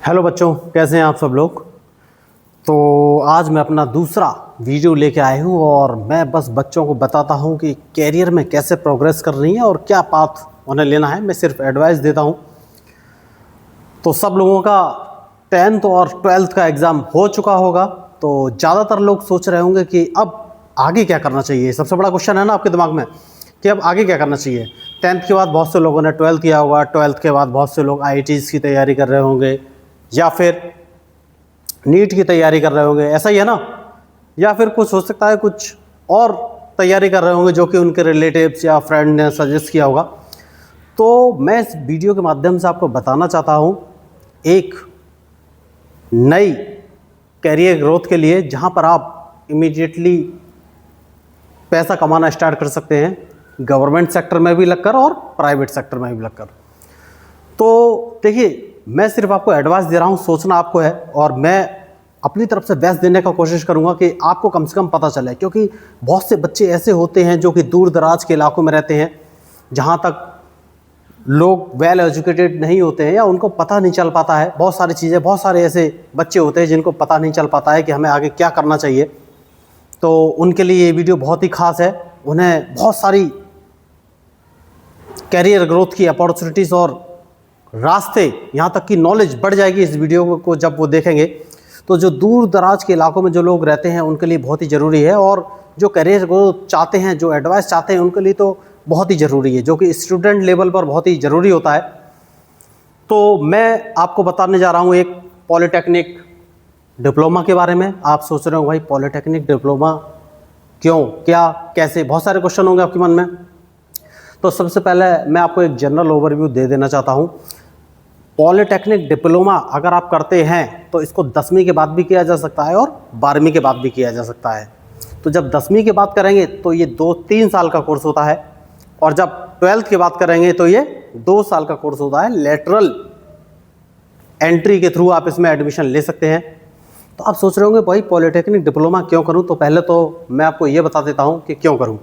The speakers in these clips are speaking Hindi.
हेलो बच्चों, कैसे हैं आप सब लोग। तो आज मैं अपना दूसरा वीडियो लेके आया हूँ और मैं बस बच्चों को बताता हूँ कि कैरियर में कैसे प्रोग्रेस कर रही है और क्या पाथ उन्हें लेना है। मैं सिर्फ एडवाइस देता हूँ। तो सब लोगों का 10th और 12th का एग्ज़ाम हो चुका होगा, तो ज़्यादातर लोग सोच रहे होंगे कि अब आगे क्या करना चाहिए। सबसे बड़ा क्वेश्चन है ना आपके दिमाग में कि अब आगे क्या करना चाहिए। 10th के बाद बहुत से लोगों ने 12th किया होगा, 12th के बाद बहुत से लोग IITs की तैयारी कर रहे होंगे या फिर नीट की तैयारी कर रहे होंगे, ऐसा ही है ना। या फिर कुछ हो सकता है कुछ और तैयारी कर रहे होंगे जो कि उनके रिलेटिव्स या फ्रेंड ने सजेस्ट किया होगा। तो मैं इस वीडियो के माध्यम से आपको बताना चाहता हूँ एक नई कैरियर ग्रोथ के लिए, जहाँ पर आप इमीडिएटली पैसा कमाना स्टार्ट कर सकते हैं, गवर्नमेंट सेक्टर में भी लगकर और प्राइवेट सेक्टर में भी लगकर। तो देखिए, मैं सिर्फ आपको एडवाइस दे रहा हूँ, सोचना आपको है और मैं अपनी तरफ से बेस्ट देने का कोशिश करूँगा कि आपको कम से कम पता चले। क्योंकि बहुत से बच्चे ऐसे होते हैं जो कि दूर दराज के इलाकों में रहते हैं, जहाँ तक लोग वेल एजुकेटेड नहीं होते हैं या उनको पता नहीं चल पाता है बहुत सारी चीज़ें। बहुत सारे ऐसे बच्चे होते हैं जिनको पता नहीं चल पाता है कि हमें आगे क्या करना चाहिए। तो उनके लिए ये वीडियो बहुत ही खास है। उन्हें बहुत सारी कैरियर ग्रोथ की अपॉर्चुनिटीज़ और रास्ते, यहाँ तक कि नॉलेज बढ़ जाएगी इस वीडियो को जब वो देखेंगे। तो जो दूर दराज के इलाकों में जो लोग रहते हैं उनके लिए बहुत ही ज़रूरी है, और जो कैरियर ग्रोथ चाहते हैं, जो एडवाइस चाहते हैं, उनके लिए तो बहुत ही ज़रूरी है, जो कि स्टूडेंट लेवल पर बहुत ही ज़रूरी होता है। तो मैं आपको बताने जा रहा हूँ एक पॉलिटेक्निक डिप्लोमा के बारे में। आप सोच रहे हो भाई पॉलिटेक्निक डिप्लोमा क्यों, क्या, कैसे, बहुत सारे क्वेश्चन होंगे आपके मन में। तो सबसे पहले मैं आपको एक जनरल ओवरव्यू दे देना चाहता हूँ। पॉलिटेक्निक डिप्लोमा अगर आप करते हैं तो इसको 10वीं के बाद भी किया जा सकता है और 12वीं के बाद भी किया जा सकता है। तो जब 10वीं के बाद करेंगे तो ये 2-3 साल का कोर्स होता है, और जब 12th के बाद करेंगे तो ये 2 साल का कोर्स होता है। लेटरल एंट्री के थ्रू आप इसमें एडमिशन ले सकते हैं। तो आप सोच रहे होंगे भाई पॉलिटेक्निक डिप्लोमा क्यों करूँ। तो पहले तो मैं आपको ये बता देता हूँ कि क्यों करूँ।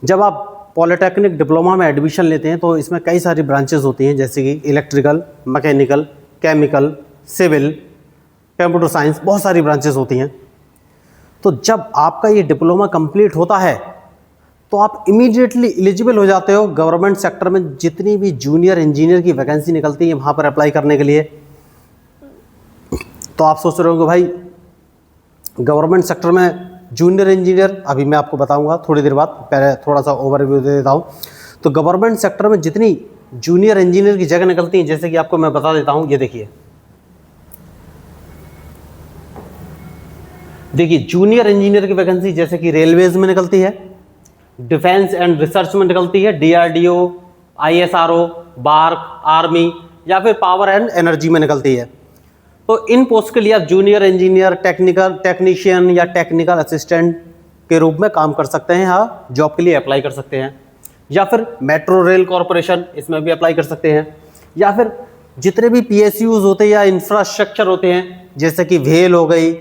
जब आप पॉलिटेक्निक डिप्लोमा में एडमिशन लेते हैं तो इसमें कई सारी ब्रांचेस होती हैं, जैसे कि electrical, mechanical, chemical, civil, computer science, बहुत सारी ब्रांचेस होती हैं। तो जब आपका ये डिप्लोमा कंप्लीट होता है तो आप इमीडिएटली एलिजिबल हो जाते हो गवर्नमेंट सेक्टर में जितनी भी जूनियर इंजीनियर की वैकेंसी निकलती है वहाँ पर अप्लाई करने के लिए। तो आप सोच रहे होंगे भाई गवर्नमेंट सेक्टर में जूनियर इंजीनियर, अभी मैं आपको बताऊंगा थोड़ी देर बाद, पहले थोड़ा सा ओवरव्यू दे देता हूं। तो गवर्नमेंट सेक्टर में जितनी जूनियर इंजीनियर की जगह निकलती हैं, जैसे कि आपको मैं बता देता हूं, ये देखिए जूनियर इंजीनियर की वैकेंसी जैसे कि रेलवेज में निकलती है, डिफेंस एंड रिसर्च में निकलती है, DRDO, ISRO, बार्क, आर्मी, या फिर पावर एंड एनर्जी में निकलती है। तो इन पोस्ट के लिए आप जूनियर इंजीनियर, टेक्नीशियन या टेक्निकल असिस्टेंट के रूप में काम कर सकते हैं। हाँ, जॉब के लिए अप्लाई कर सकते हैं। या फिर मेट्रो रेल कॉरपोरेशन, इसमें भी अप्लाई कर सकते हैं। या फिर जितने भी PSUs होते हैं या इंफ्रास्ट्रक्चर होते हैं, जैसे कि वेल हो गई,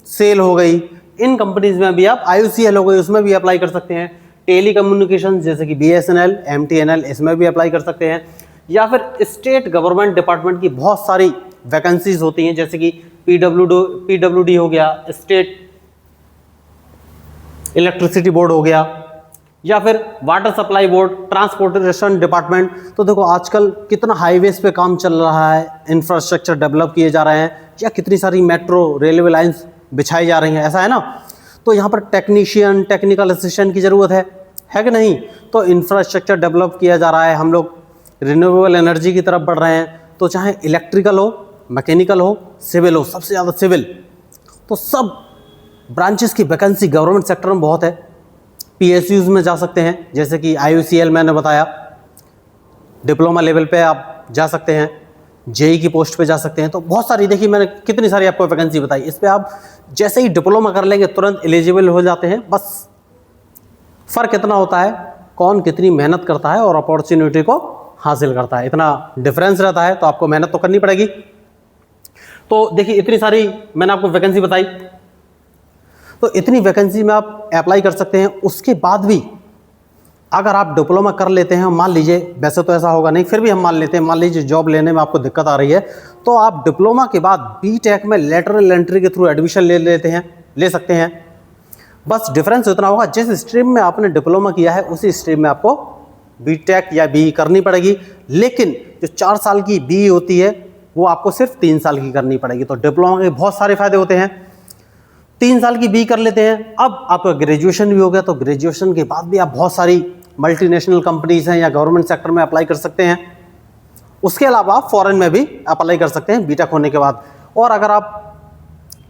सेल हो गई, इन कंपनीज में भी आप, IOCL हो गई, उसमें भी अप्लाई कर सकते हैं। टेली कम्युनिकेशन जैसे कि BSNL, MTNL, इसमें भी अप्लाई कर सकते हैं। या फिर स्टेट गवर्नमेंट डिपार्टमेंट की बहुत सारी वैकेंसीज होती हैं, जैसे कि PWD हो गया, स्टेट इलेक्ट्रिसिटी बोर्ड हो गया, या फिर water supply board, transportation department. तो देखो आजकल कितना हाईवेज पे काम चल रहा है, इंफ्रास्ट्रक्चर डेवलप किए जा रहे हैं, या कितनी सारी मेट्रो रेलवे लाइंस बिछाई जा रही हैं, ऐसा है ना। तो यहाँ पर टेक्नीशियन, टेक्निकल असिस्टेंट की ज़रूरत है कि नहीं। तो इंफ्रास्ट्रक्चर डेवलप किया जा रहा है, हम लोग रिन्यूएबल एनर्जी की तरफ बढ़ रहे हैं। तो चाहे इलेक्ट्रिकल हो, मैकेनिकल हो, सिविल हो, सबसे ज़्यादा सिविल, तो सब ब्रांचेस की वैकेंसी गवर्नमेंट सेक्टर में बहुत है। PSUs में जा सकते हैं, जैसे कि IOCL मैंने बताया, डिप्लोमा लेवल पे आप जा सकते हैं, JEE की पोस्ट पे जा सकते हैं। तो बहुत सारी, देखिए मैंने कितनी सारी आपको वैकेंसी बताई। इस पर आप जैसे ही डिप्लोमा कर लेंगे तुरंत एलिजिबल हो जाते हैं। बस फ़र्क इतना होता है कौन कितनी मेहनत करता है और अपॉर्चुनिटी को हासिल करता है, इतना डिफरेंस रहता है। तो आपको मेहनत तो करनी पड़ेगी। तो देखिए इतनी सारी मैंने आपको वैकेंसी बताई, तो इतनी वैकेंसी में आप अप्लाई कर सकते हैं। उसके बाद भी अगर आप डिप्लोमा कर लेते हैं, मान लीजिए, वैसे तो ऐसा होगा नहीं, फिर भी हम मान लेते हैं, मान लीजिए जॉब लेने में आपको दिक्कत आ रही है, तो आप डिप्लोमा के बाद बीटेक में लेटरल एंट्री के थ्रू एडमिशन ले सकते हैं। बस डिफरेंस इतना होगा, जिस स्ट्रीम में आपने डिप्लोमा किया है उसी स्ट्रीम में आपको बीटेक या बीई करनी पड़ेगी, लेकिन जो 4 साल की बीई होती है वो आपको सिर्फ 3 साल की करनी पड़ेगी। तो डिप्लोमा के बहुत सारे फायदे होते हैं। 3 साल की बीई कर लेते हैं, अब आपका ग्रेजुएशन भी हो गया, तो ग्रेजुएशन के बाद भी आप बहुत सारी मल्टीनेशनल कंपनीज हैं या गवर्नमेंट सेक्टर में अप्लाई कर सकते हैं। उसके अलावा आप फॉरेन में भी अप्लाई कर सकते हैं बीटेक होने के बाद। और अगर आप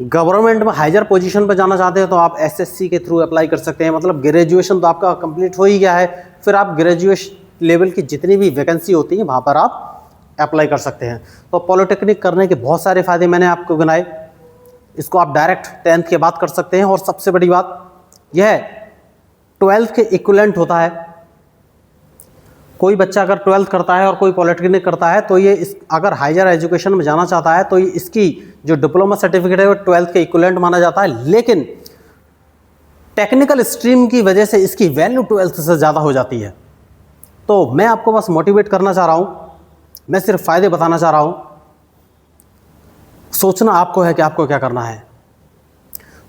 गवर्नमेंट में हायर पोजीशन पर जाना चाहते हैं तो आप एसएससी के थ्रू अप्लाई कर सकते हैं। मतलब ग्रेजुएशन तो आपका कंप्लीट हो ही गया है, फिर आप ग्रेजुएशन लेवल की जितनी भी वैकेंसी होती है वहाँ पर आप अप्लाई कर सकते हैं। तो पॉलिटेक्निक करने के बहुत सारे फ़ायदे मैंने आपको गिनाए। इसको आप डायरेक्ट 10th के बाद कर सकते हैं। और सबसे बड़ी बात यह है, 12th के इक्विवेलेंट होता है। कोई बच्चा अगर 12th करता है और कोई पॉलिटेक्निक करता है तो ये अगर हायर एजुकेशन में जाना चाहता है तो ये इसकी जो डिप्लोमा सर्टिफिकेट है वो 12th के इक्विवेलेंट माना जाता है, लेकिन टेक्निकल स्ट्रीम की वजह से इसकी वैल्यू 12th से ज़्यादा हो जाती है। तो मैं आपको बस मोटिवेट करना चाह रहा हूँ, मैं सिर्फ फ़ायदे बताना चाह रहा हूँ, सोचना आपको है कि आपको क्या करना है।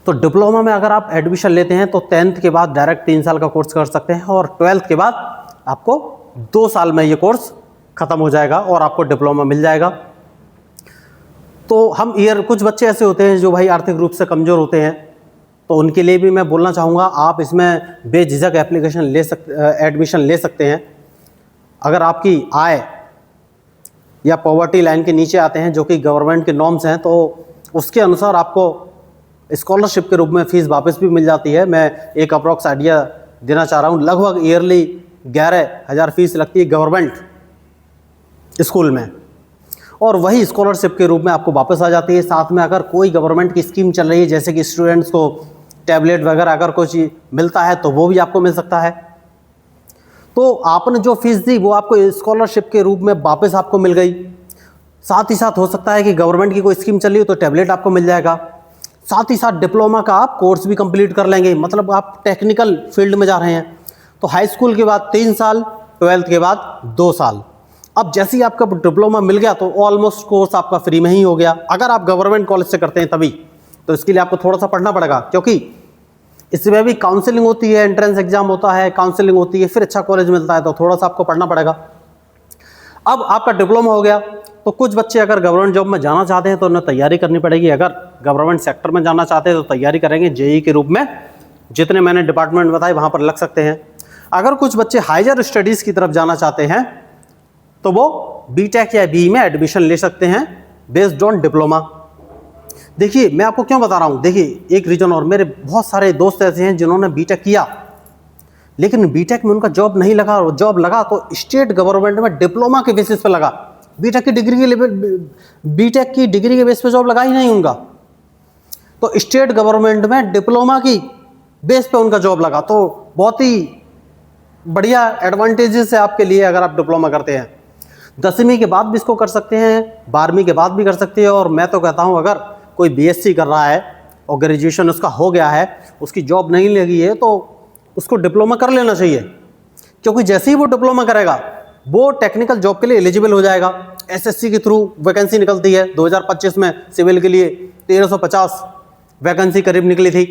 तो डिप्लोमा में अगर आप एडमिशन लेते हैं तो 10th के बाद डायरेक्ट 3 साल का कोर्स कर सकते हैं और 12th के बाद आपको 2 साल में ये कोर्स ख़त्म हो जाएगा और आपको डिप्लोमा मिल जाएगा। तो कुछ बच्चे ऐसे होते हैं जो भाई आर्थिक रूप से कमज़ोर होते हैं, तो उनके लिए भी मैं बोलना चाहूँगा, आप इसमें बेझिझक एडमिशन ले सकते हैं। अगर आपकी आय या पॉवर्टी लाइन के नीचे आते हैं, जो कि गवर्नमेंट के नॉर्म्स हैं, तो उसके अनुसार आपको स्कॉलरशिप के रूप में फ़ीस वापस भी मिल जाती है। मैं एक अप्रॉक्स आइडिया देना चाह रहा हूँ, लगभग ईयरली 11,000 फीस लगती है गवर्नमेंट स्कूल में, और वही स्कॉलरशिप के रूप में आपको वापस आ जाती है। साथ में अगर कोई गवर्नमेंट की स्कीम चल रही है, जैसे कि स्टूडेंट्स को टैबलेट वगैरह अगर कुछ मिलता है तो वो भी आपको मिल सकता है। तो आपने जो फीस दी वो आपको स्कॉलरशिप के रूप में वापस आपको मिल गई। साथ ही साथ हो सकता है कि गवर्नमेंट की कोई स्कीम चल रही हो तो टैबलेट आपको मिल जाएगा। साथ ही साथ डिप्लोमा का आप कोर्स भी कंप्लीट कर लेंगे, मतलब आप टेक्निकल फील्ड में जा रहे हैं। तो हाई स्कूल के बाद 3 साल, 12th के बाद 2 साल। अब जैसे ही आपका डिप्लोमा मिल गया तो ऑलमोस्ट कोर्स आपका फ्री में ही हो गया। अगर आप गवर्नमेंट कॉलेज से करते हैं तभी, तो इसके लिए आपको थोड़ा सा पढ़ना पड़ेगा, क्योंकि इसमें भी काउंसलिंग होती है, एंट्रेंस एग्जाम होता है, काउंसलिंग होती है, फिर अच्छा कॉलेज मिलता है, तो थोड़ा सा आपको पढ़ना पड़ेगा। अब आपका डिप्लोमा हो गया तो कुछ बच्चे अगर गवर्नमेंट जॉब में जाना चाहते हैं तो उन्हें तैयारी करनी पड़ेगी। अगर गवर्नमेंट सेक्टर में जाना चाहते हैं तो तैयारी करेंगे जेईई के रूप में, जितने मैंने डिपार्टमेंट बताए वहाँ पर लग सकते हैं। अगर कुछ बच्चे हायर स्टडीज़ की तरफ जाना चाहते हैं तो वो बीटेक या बीई में एडमिशन ले सकते हैं बेस्ड ऑन डिप्लोमा। देखिए मैं आपको क्यों बता रहा हूँ, देखिए एक रीज़न और, मेरे बहुत सारे दोस्त ऐसे हैं जिन्होंने बीटेक किया लेकिन बीटेक में उनका जॉब नहीं लगा, और जॉब लगा तो स्टेट गवर्नमेंट में डिप्लोमा के बेसिस पे लगा। बीटेक की डिग्री के बेस पे जॉब लगा ही नहीं उनका, तो स्टेट गवर्नमेंट में डिप्लोमा की बेस पे उनका जॉब लगा। तो बहुत ही बढ़िया एडवांटेजेस है आपके लिए अगर आप डिप्लोमा करते हैं। 10वीं के बाद भी इसको कर सकते हैं, 12वीं के बाद भी कर सकते हैं। और मैं तो कहता हूँ अगर कोई बीएससी कर रहा है और ग्रेजुएशन उसका हो गया है, उसकी जॉब नहीं लगी है, तो उसको डिप्लोमा कर लेना चाहिए, क्योंकि जैसे ही वो डिप्लोमा करेगा वो टेक्निकल जॉब के लिए एलिजिबल हो जाएगा। एसएससी के थ्रू वैकेंसी निकलती है, 2025 में सिविल के लिए 1350 वैकेंसी करीब निकली थी।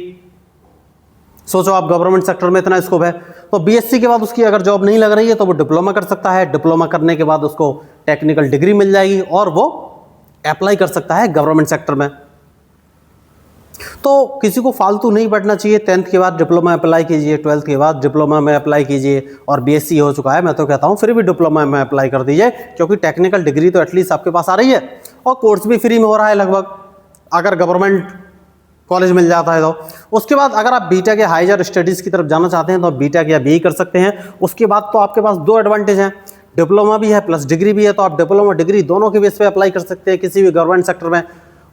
सोचो आप, गवर्नमेंट सेक्टर में इतना स्कोप है। तो बीएससी के बाद उसकी अगर जॉब नहीं लग रही है तो वो डिप्लोमा कर सकता है। डिप्लोमा करने के बाद उसको टेक्निकल डिग्री मिल जाएगी और वो अप्लाई कर सकता है गवर्नमेंट सेक्टर में। तो किसी को फालतू नहीं बैठना चाहिए। 10th के बाद डिप्लोमा अप्लाई कीजिए, 12th के बाद डिप्लोमा में अप्लाई कीजिए, और बीएससी हो चुका है मैं तो कहता हूँ फिर भी डिप्लोमा में अप्लाई कर दीजिए, क्योंकि टेक्निकल डिग्री तो एटलीस्ट आपके पास आ रही है और कोर्स भी फ्री में हो रहा है लगभग, अगर गवर्नमेंट कॉलेज मिल जाता है तो। उसके बाद अगर आप बीटेक या हायर स्टडीज़ की तरफ जाना चाहते हैं तो आप बीटेक या बीई कर सकते हैं। उसके बाद तो आपके पास 2 एडवांटेज हैं, डिप्लोमा भी है प्लस डिग्री भी है, तो आप डिप्लोमा डिग्री दोनों के बेस पे अप्लाई कर सकते हैं किसी भी गवर्नमेंट सेक्टर में।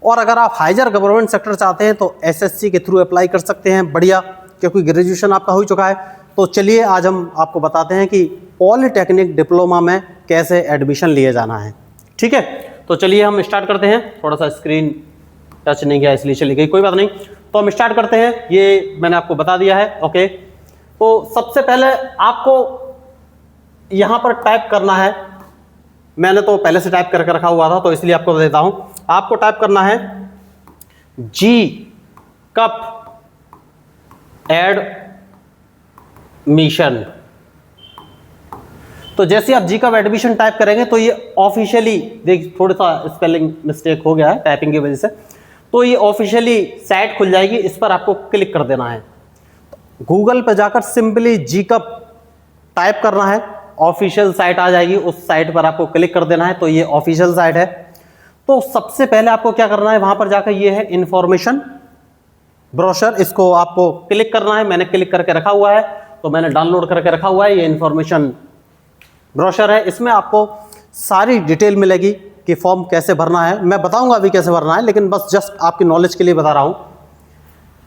और अगर आप हायर गवर्नमेंट सेक्टर चाहते हैं तो एसएससी के थ्रू अप्लाई कर सकते हैं, बढ़िया, क्योंकि ग्रेजुएशन आपका हो चुका है। तो चलिए आज हम आपको बताते हैं कि पॉलिटेक्निक डिप्लोमा में कैसे एडमिशन लिए जाना है। ठीक है, तो चलिए हम स्टार्ट करते हैं। थोड़ा सा स्क्रीन टच नहीं किया इसलिए चली गई, कोई बात नहीं। तो हम स्टार्ट करते हैं, ये मैंने आपको बता दिया है। ओके, तो सबसे पहले आपको यहाँ पर टाइप करना है, मैंने तो पहले से टाइप करके रखा हुआ था तो इसलिए आपको देता हूं। आपको टाइप करना है जी कप एडमिशन। तो जैसे आप जी कप एडमिशन टाइप करेंगे तो ये ऑफिशियली, देख थोड़ा सा स्पेलिंग मिस्टेक हो गया है टाइपिंग की वजह से, तो ये ऑफिशियली साइट खुल जाएगी, इस पर आपको क्लिक कर देना है। गूगल पर जाकर सिंपली जी कप टाइप करना है, ऑफिशियल साइट आ जाएगी, उस साइट पर आपको क्लिक कर देना है। तो ये ऑफिशियल साइट है। तो सबसे पहले आपको क्या करना है, वहां पर जाकर ये है इंफॉर्मेशन ब्रोशर, इसको आपको क्लिक करना है। मैंने क्लिक करके रखा हुआ है, तो मैंने डाउनलोड करके रखा हुआ है। ये इंफॉर्मेशन ब्रोशर है, इसमें आपको सारी डिटेल मिलेगी कि फॉर्म कैसे भरना है। मैं बताऊंगा अभी कैसे भरना है, लेकिन बस जस्ट आपकी नॉलेज के लिए बता रहा हूं।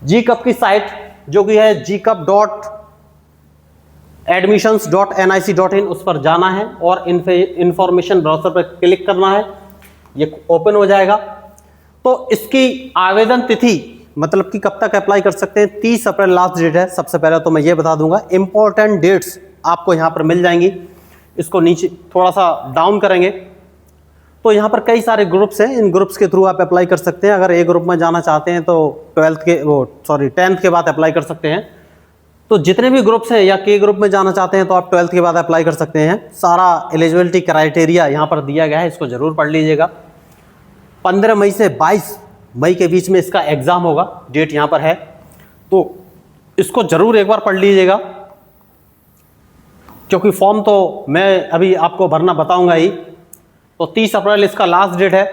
जी कप की साइट जो कि है gcup.admissions.nic.in, उस पर जाना है और इंफॉर्मेशन ब्राउज़र पर क्लिक करना है। ये ओपन हो जाएगा। तो इसकी आवेदन तिथि मतलब कि कब तक अप्लाई कर सकते हैं, 30 अप्रैल लास्ट डेट है। सबसे पहले तो मैं ये बता दूंगा, इंपॉर्टेंट डेट्स आपको यहाँ पर मिल जाएंगी। इसको नीचे थोड़ा सा डाउन करेंगे तो यहाँ पर कई सारे ग्रुप्स हैं, इन ग्रुप्स के थ्रू आप अप्लाई कर सकते हैं। अगर ए ग्रुप में जाना चाहते हैं तो 10th के बाद अप्लाई कर सकते हैं। तो जितने भी ग्रुप्स हैं, या के ग्रुप में जाना चाहते हैं तो आप 12th के बाद अप्लाई कर सकते हैं। सारा एलिजिबिलिटी क्राइटेरिया यहाँ पर दिया गया है, इसको जरूर पढ़ लीजिएगा। 15 मई से 22 मई के बीच में इसका एग्जाम होगा, डेट यहाँ पर है, तो इसको जरूर एक बार पढ़ लीजिएगा, क्योंकि फॉर्म तो मैं अभी आपको भरना बताऊंगा ही। तो 30 अप्रैल इसका लास्ट डेट है।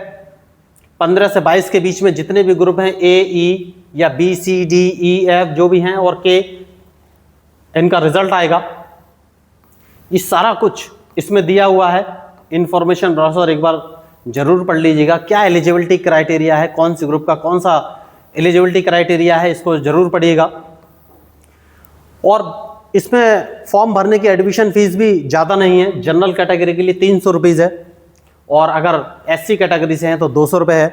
15 से 22 के बीच में जितने भी ग्रुप हैं, ए ई या B C D E F जो भी हैं और के, इनका रिजल्ट आएगा। ये सारा कुछ इसमें दिया हुआ है। इंफॉर्मेशन ब्राउज़र एक बार जरूर पढ़ लीजिएगा, क्या एलिजिबिलिटी क्राइटेरिया है, कौन सी ग्रुप का कौन सा एलिजिबिलिटी क्राइटेरिया है, इसको जरूर पढ़िएगा। और इसमें फॉर्म भरने की एडमिशन फीस भी ज़्यादा नहीं है। जनरल कैटेगरी के लिए 300 रुपीज़ है, और अगर एससी कैटेगरी से हैं तो 200 रुपये है।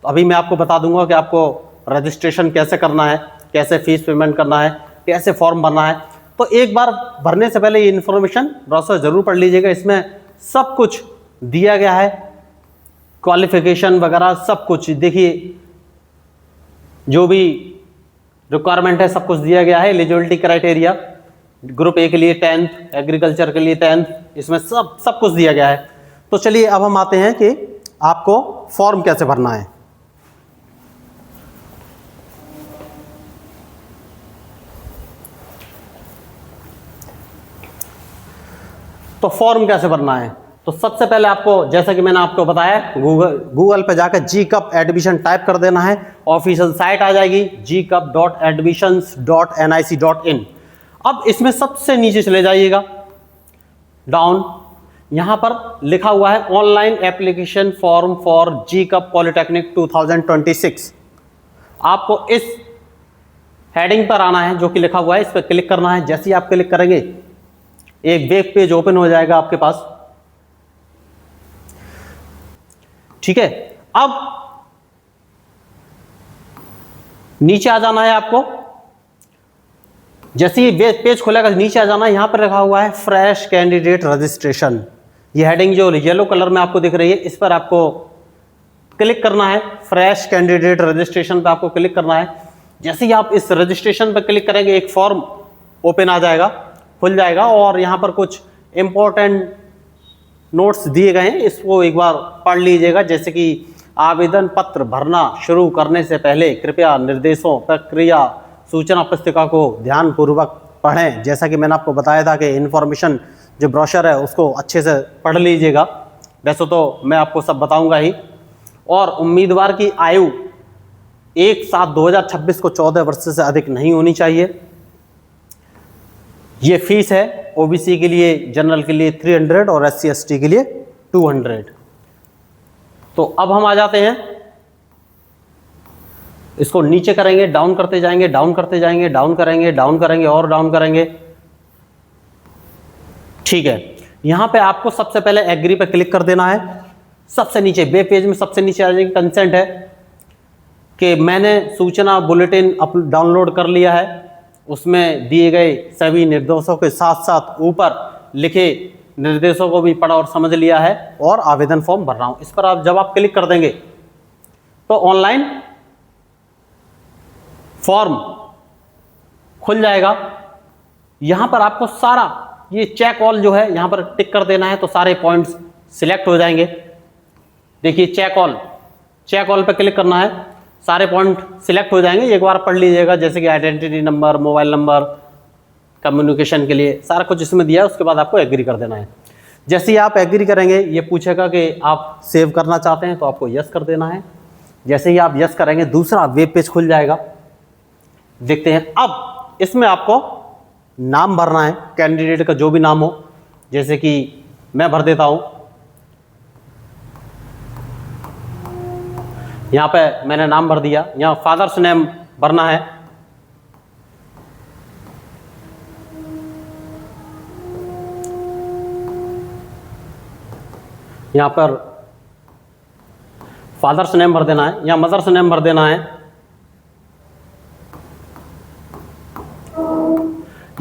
तो अभी मैं आपको बता दूंगा कि आपको रजिस्ट्रेशन कैसे करना है, कैसे फीस पेमेंट करना है, कैसे फॉर्म भरना है। तो एक बार भरने से पहले ये इन्फॉर्मेशन ब्राउज़र जरूर पढ़ लीजिएगा, इसमें सब कुछ दिया गया है, क्वालिफिकेशन वगैरह सब कुछ। देखिए जो भी रिक्वायरमेंट है सब कुछ दिया गया है। एलिजिबिलिटी क्राइटेरिया ग्रुप ए के लिए 10th, एग्रीकल्चर के लिए 10th, इसमें सब कुछ दिया गया है। तो चलिए अब हम आते हैं कि आपको फॉर्म कैसे भरना है। तो फॉर्म कैसे भरना है, तो सबसे पहले आपको, जैसा कि मैंने आपको बताया, गूगल पे जाकर जी कप एडमिशन टाइप कर देना है। ऑफिशियल साइट आ जाएगी gcup.admissions.nic.in। अब इसमें सबसे नीचे चले जाइएगा, डाउन, यहां पर लिखा हुआ है online application form for JEECUP polytechnic 2026। आपको इस हेडिंग पर आना है जो कि लिखा हुआ है, इस पर क्लिक करना है। जैसे ही आप क्लिक करेंगे एक वेब पेज ओपन हो जाएगा आपके पास, ठीक है। अब नीचे आ जाना है आपको। जैसे ही वेब पेज खुलेगा नीचे आ जाना है, यहां पर रखा हुआ है फ्रेश कैंडिडेट रजिस्ट्रेशन। ये हेडिंग जो येलो कलर में आपको दिख रही है, इस पर आपको क्लिक करना है। फ्रेश कैंडिडेट रजिस्ट्रेशन पर आपको क्लिक करना है। जैसे ही आप इस रजिस्ट्रेशन पर क्लिक करेंगे एक फॉर्म ओपन आ जाएगा, खुल जाएगा, और यहाँ पर कुछ इंपॉर्टेंट नोट्स दिए गए हैं, इसको एक बार पढ़ लीजिएगा। जैसे कि आवेदन पत्र भरना शुरू करने से पहले कृपया निर्देशों, प्रक्रिया, सूचना पुस्तिका को ध्यानपूर्वक पढ़ें। जैसा कि मैंने आपको बताया था कि इन्फॉर्मेशन जो ब्रोशर है उसको अच्छे से पढ़ लीजिएगा। वैसे तो मैं आपको सब बताऊंगा ही। और उम्मीदवार की आयु 1/7/2026 को 14 वर्ष से अधिक नहीं होनी चाहिए। ये फीस है ओबीसी के लिए, जनरल के लिए 300 और SC ST के लिए 200। तो अब हम आ जाते हैं, इसको नीचे करेंगे, डाउन करते जाएंगे, डाउन करते जाएंगे, डाउन करेंगे, डाउन करेंगे और डाउन करेंगे, ठीक है। यहां पे आपको सबसे पहले एग्री पे क्लिक कर देना है। सबसे नीचे वेब पेज में सबसे नीचे आ जाएगी कंसेंट है कि मैंने सूचना बुलेटिन डाउनलोड कर लिया है, उसमें दिए गए सभी निर्देशों के साथ साथ ऊपर लिखे निर्देशों को भी पढ़ा और समझ लिया है और आवेदन फॉर्म भर रहा हूँ। इस पर आप जब आप क्लिक कर देंगे तो ऑनलाइन फॉर्म खुल जाएगा। यहाँ पर आपको सारा ये चेक ऑल जो है यहाँ पर टिक कर देना है, तो सारे पॉइंट्स सिलेक्ट हो जाएंगे। देखिए चेक ऑल पर क्लिक करना है, सारे पॉइंट सिलेक्ट हो जाएंगे। एक बार पढ़ लीजिएगा, जैसे कि identity number, mobile number, communication के लिए सारा कुछ इसमें दिया है। उसके बाद आपको एग्री कर देना है। जैसे ही आप एग्री करेंगे ये पूछेगा कि आप सेव करना चाहते हैं, तो आपको यस कर देना है। जैसे ही आप यस करेंगे दूसरा वेब पेज खुल जाएगा। देखते हैं, अब इसमें आपको नाम भरना है, कैंडिडेट का जो भी नाम हो। जैसे कि मैं भर देता हूं, यहां पे मैंने नाम भर दिया। यहां फादर्स नेम भरना है। यहां पर फादर्स नेम भर देना है, यहां मदर्स नेम भर देना है।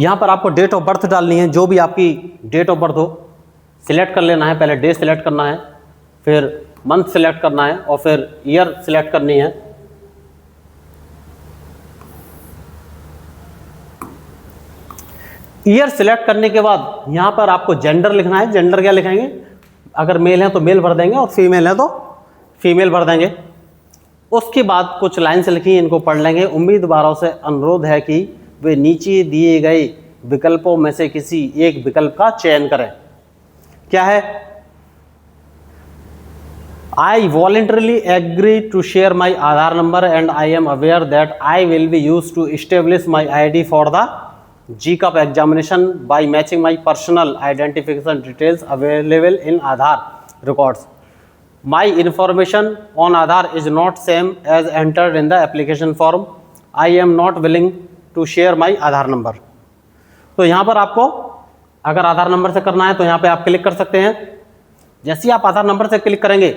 यहाँ पर आपको डेट ऑफ बर्थ डालनी है, जो भी आपकी डेट ऑफ बर्थ हो सिलेक्ट कर लेना है। पहले डे सिलेक्ट करना है, फिर मंथ सिलेक्ट करना है और फिर ईयर सिलेक्ट करनी है। ईयर सिलेक्ट करने के बाद यहाँ पर आपको जेंडर लिखना है। जेंडर क्या लिखेंगे, अगर मेल है तो मेल भर देंगे और फीमेल है तो फीमेल भर देंगे। उसके बाद कुछ लाइन्स लिखी हैं, इनको पढ़ लेंगे। उम्मीदवारों से अनुरोध है कि वे नीचे दिए गए विकल्पों में से किसी एक विकल्प का चयन करें। क्या है, I voluntarily agree to share my Aadhaar number and I am aware that I will be use to establish my ID for the GCAP examination by matching my personal identification details available in Aadhaar records. My information on Aadhaar is not same as entered in the application form. I am not willing to share my Aadhaar number. तो यहाँ पर आपको अगर आधार नंबर से करना है तो यहाँ पे आप क्लिक कर सकते हैं। जैसे ही आप आधार नंबर से क्लिक करेंगे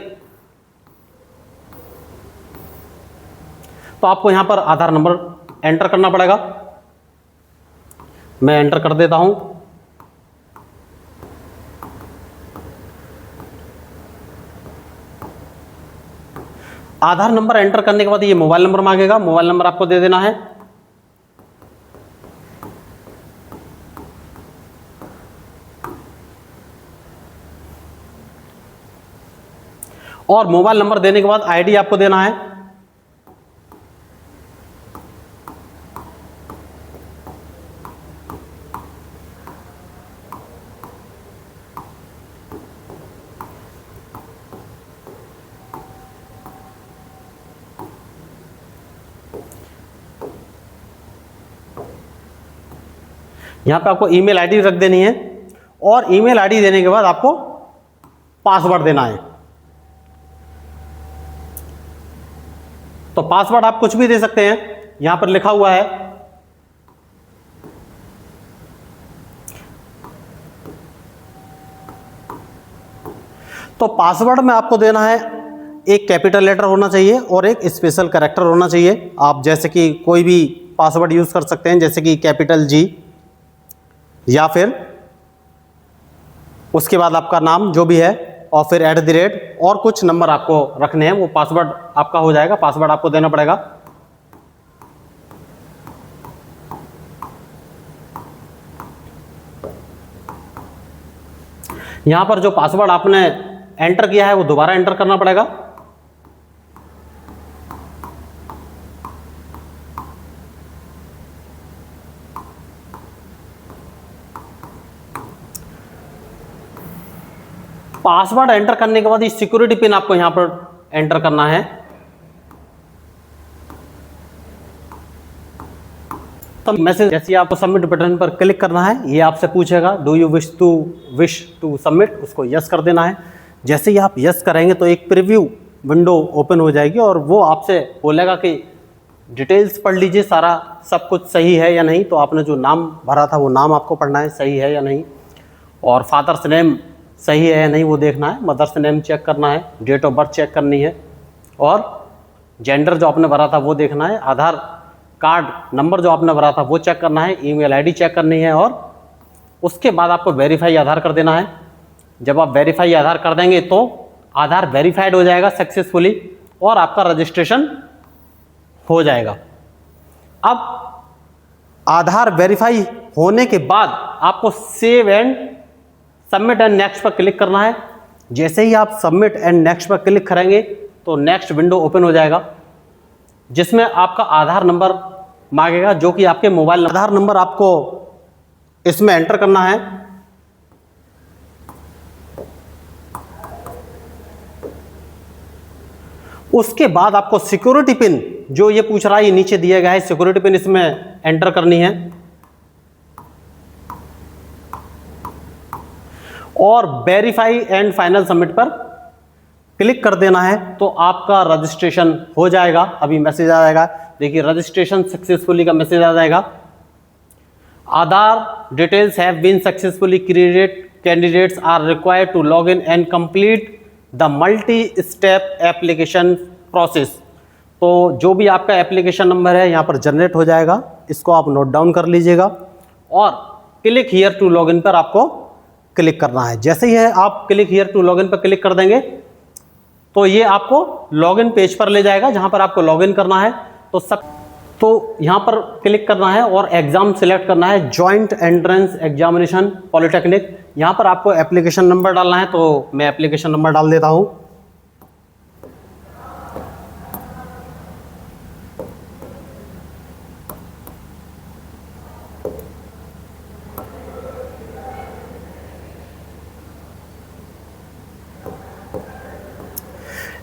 तो आपको यहाँ पर आधार नंबर एंटर करना पड़ेगा। मैं एंटर कर देता हूं। आधार नंबर एंटर करने के बाद ये मोबाइल नंबर मांगेगा, मोबाइल नंबर आपको दे देना है। और मोबाइल नंबर देने के बाद ID आपको देना है। यहां पे आपको ईमेल आईडी रख देनी है और ईमेल आईडी देने के बाद आपको पासवर्ड देना है। तो पासवर्ड आप कुछ भी दे सकते हैं, यहां पर लिखा हुआ है। तो पासवर्ड में आपको देना है, एक कैपिटल लेटर होना चाहिए और एक स्पेशल कैरेक्टर होना चाहिए। आप जैसे कि कोई भी पासवर्ड यूज कर सकते हैं, जैसे कि कैपिटल G या फिर उसके बाद आपका नाम जो भी है और फिर @ और कुछ नंबर आपको रखने हैं। वो पासवर्ड आपका हो जाएगा। पासवर्ड आपको देना पड़ेगा। यहां पर जो पासवर्ड आपने एंटर किया है वो दोबारा एंटर करना पड़ेगा। पासवर्ड एंटर करने के बाद ये सिक्योरिटी पिन आपको यहां पर एंटर करना है। तो मैसेज जैसे आपको सबमिट बटन पर क्लिक करना है, ये आपसे पूछेगा do you wish to submit, उसको यस कर देना है। जैसे ही आप यस करेंगे तो एक प्रीव्यू विंडो ओपन हो जाएगी और वो आपसे बोलेगा कि डिटेल्स पढ़ लीजिए, सारा सब कुछ सही है या नहीं। तो आपने जो नाम भरा था वो नाम आपको पढ़ना है, सही है या नहीं। और फादर्स नेम सही है या नहीं वो देखना है। मदर्स नेम चेक करना है, डेट ऑफ बर्थ चेक करनी है और जेंडर जो आपने भरा था वो देखना है। आधार कार्ड नंबर जो आपने भरा था वो चेक करना है। ईमेल आईडी चेक करनी है और उसके बाद आपको वेरीफाई आधार कर देना है। जब आप वेरीफाई आधार कर देंगे तो आधार वेरीफाइड हो जाएगा सक्सेसफुली और आपका रजिस्ट्रेशन हो जाएगा। अब आधार वेरीफाई होने के बाद आपको save and submit and next पर क्लिक करना है। जैसे ही आप सबमिट एंड नेक्स्ट पर क्लिक करेंगे तो नेक्स्ट विंडो ओपन हो जाएगा, जिसमें आपका आधार नंबर मांगेगा, जो कि आपके मोबाइल आधार नंबर आपको इसमें एंटर करना है। उसके बाद आपको सिक्योरिटी पिन, जो ये पूछ रहा है, ये नीचे दिया गया है, सिक्योरिटी पिन इसमें एंटर करनी है और वेरीफाई एंड फाइनल सबमिट पर क्लिक कर देना है, तो आपका रजिस्ट्रेशन हो जाएगा। अभी मैसेज आ जाएगा, देखिए रजिस्ट्रेशन सक्सेसफुली का मैसेज आ जाएगा। Aadhaar details have been successfully created, candidates are required to log in and complete the multi step application process. तो जो भी आपका एप्लीकेशन नंबर है यहाँ पर जनरेट हो जाएगा, इसको आप नोट डाउन कर लीजिएगा और क्लिक हियर टू लॉगिन पर आपको क्लिक करना है। जैसे ही है आप क्लिक हियर टू लॉगिन पर क्लिक कर देंगे तो ये आपको लॉगिन पेज पर ले जाएगा, जहाँ पर आपको लॉगिन करना है। तो यहाँ पर क्लिक करना है और एग्जाम सिलेक्ट करना है, जॉइंट एंट्रेंस एग्जामिनेशन पॉलिटेक्निक। यहाँ पर आपको एप्लीकेशन नंबर डालना है, तो मैं एप्लीकेशन नंबर डाल देता हूँ।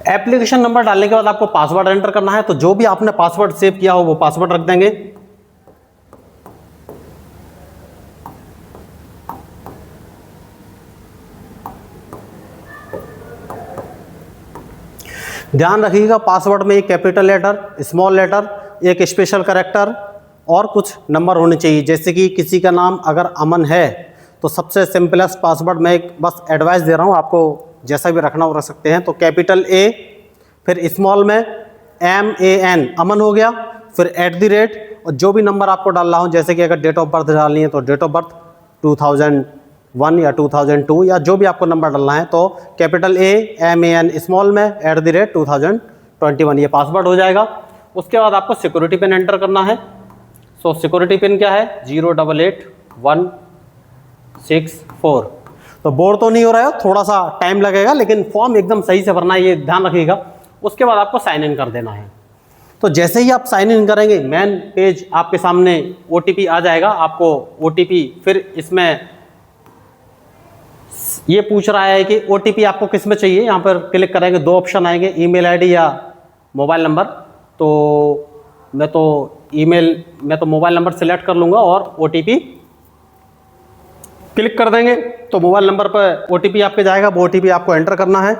एप्लीकेशन नंबर डालने के बाद आपको पासवर्ड एंटर करना है, तो जो भी आपने पासवर्ड सेव किया हो वो पासवर्ड रख देंगे। ध्यान रखिएगा पासवर्ड में एक कैपिटल लेटर, स्मॉल लेटर, एक स्पेशल कैरेक्टर और कुछ नंबर होने चाहिए। जैसे कि किसी का नाम अगर अमन है तो सबसे सिंपलेस्ट पासवर्ड मैं एक बस एडवाइस दे रहा हूँ, आपको जैसा भी रखना हो रख सकते हैं। तो कैपिटल ए, फिर स्मॉल में MAN अमन हो गया, फिर @ और जो भी नंबर आपको डालना हो, जैसे कि अगर डेट ऑफ बर्थ डालनी है तो डेट ऑफ बर्थ 2001 या 2002 या जो भी आपको नंबर डालना है, तो कैपिटल A MAN स्मॉल में @ 2021 ये पासवर्ड हो जाएगा। उसके बाद आपको सिक्योरिटी पिन एंटर करना है। सो सिक्योरिटी पिन क्या है? 088164। तो बोर तो नहीं हो रहा है, थोड़ा सा टाइम लगेगा, लेकिन फॉर्म एकदम सही से भरना है, ये ध्यान रखिएगा। उसके बाद आपको साइन इन कर देना है। तो जैसे ही आप साइन इन करेंगे मेन पेज आपके सामने OTP आ जाएगा। आपको OTP फिर इसमें ये पूछ रहा है कि OTP आपको किस में चाहिए। यहाँ पर क्लिक करेंगे, दो ऑप्शन आएंगे, ईमेल आईडी या मोबाइल नंबर। तो मैं तो मोबाइल नंबर सेलेक्ट कर लूँगा और OTP क्लिक कर देंगे तो मोबाइल नंबर पर OTP आपके जाएगा। वो OTP आपको एंटर करना है।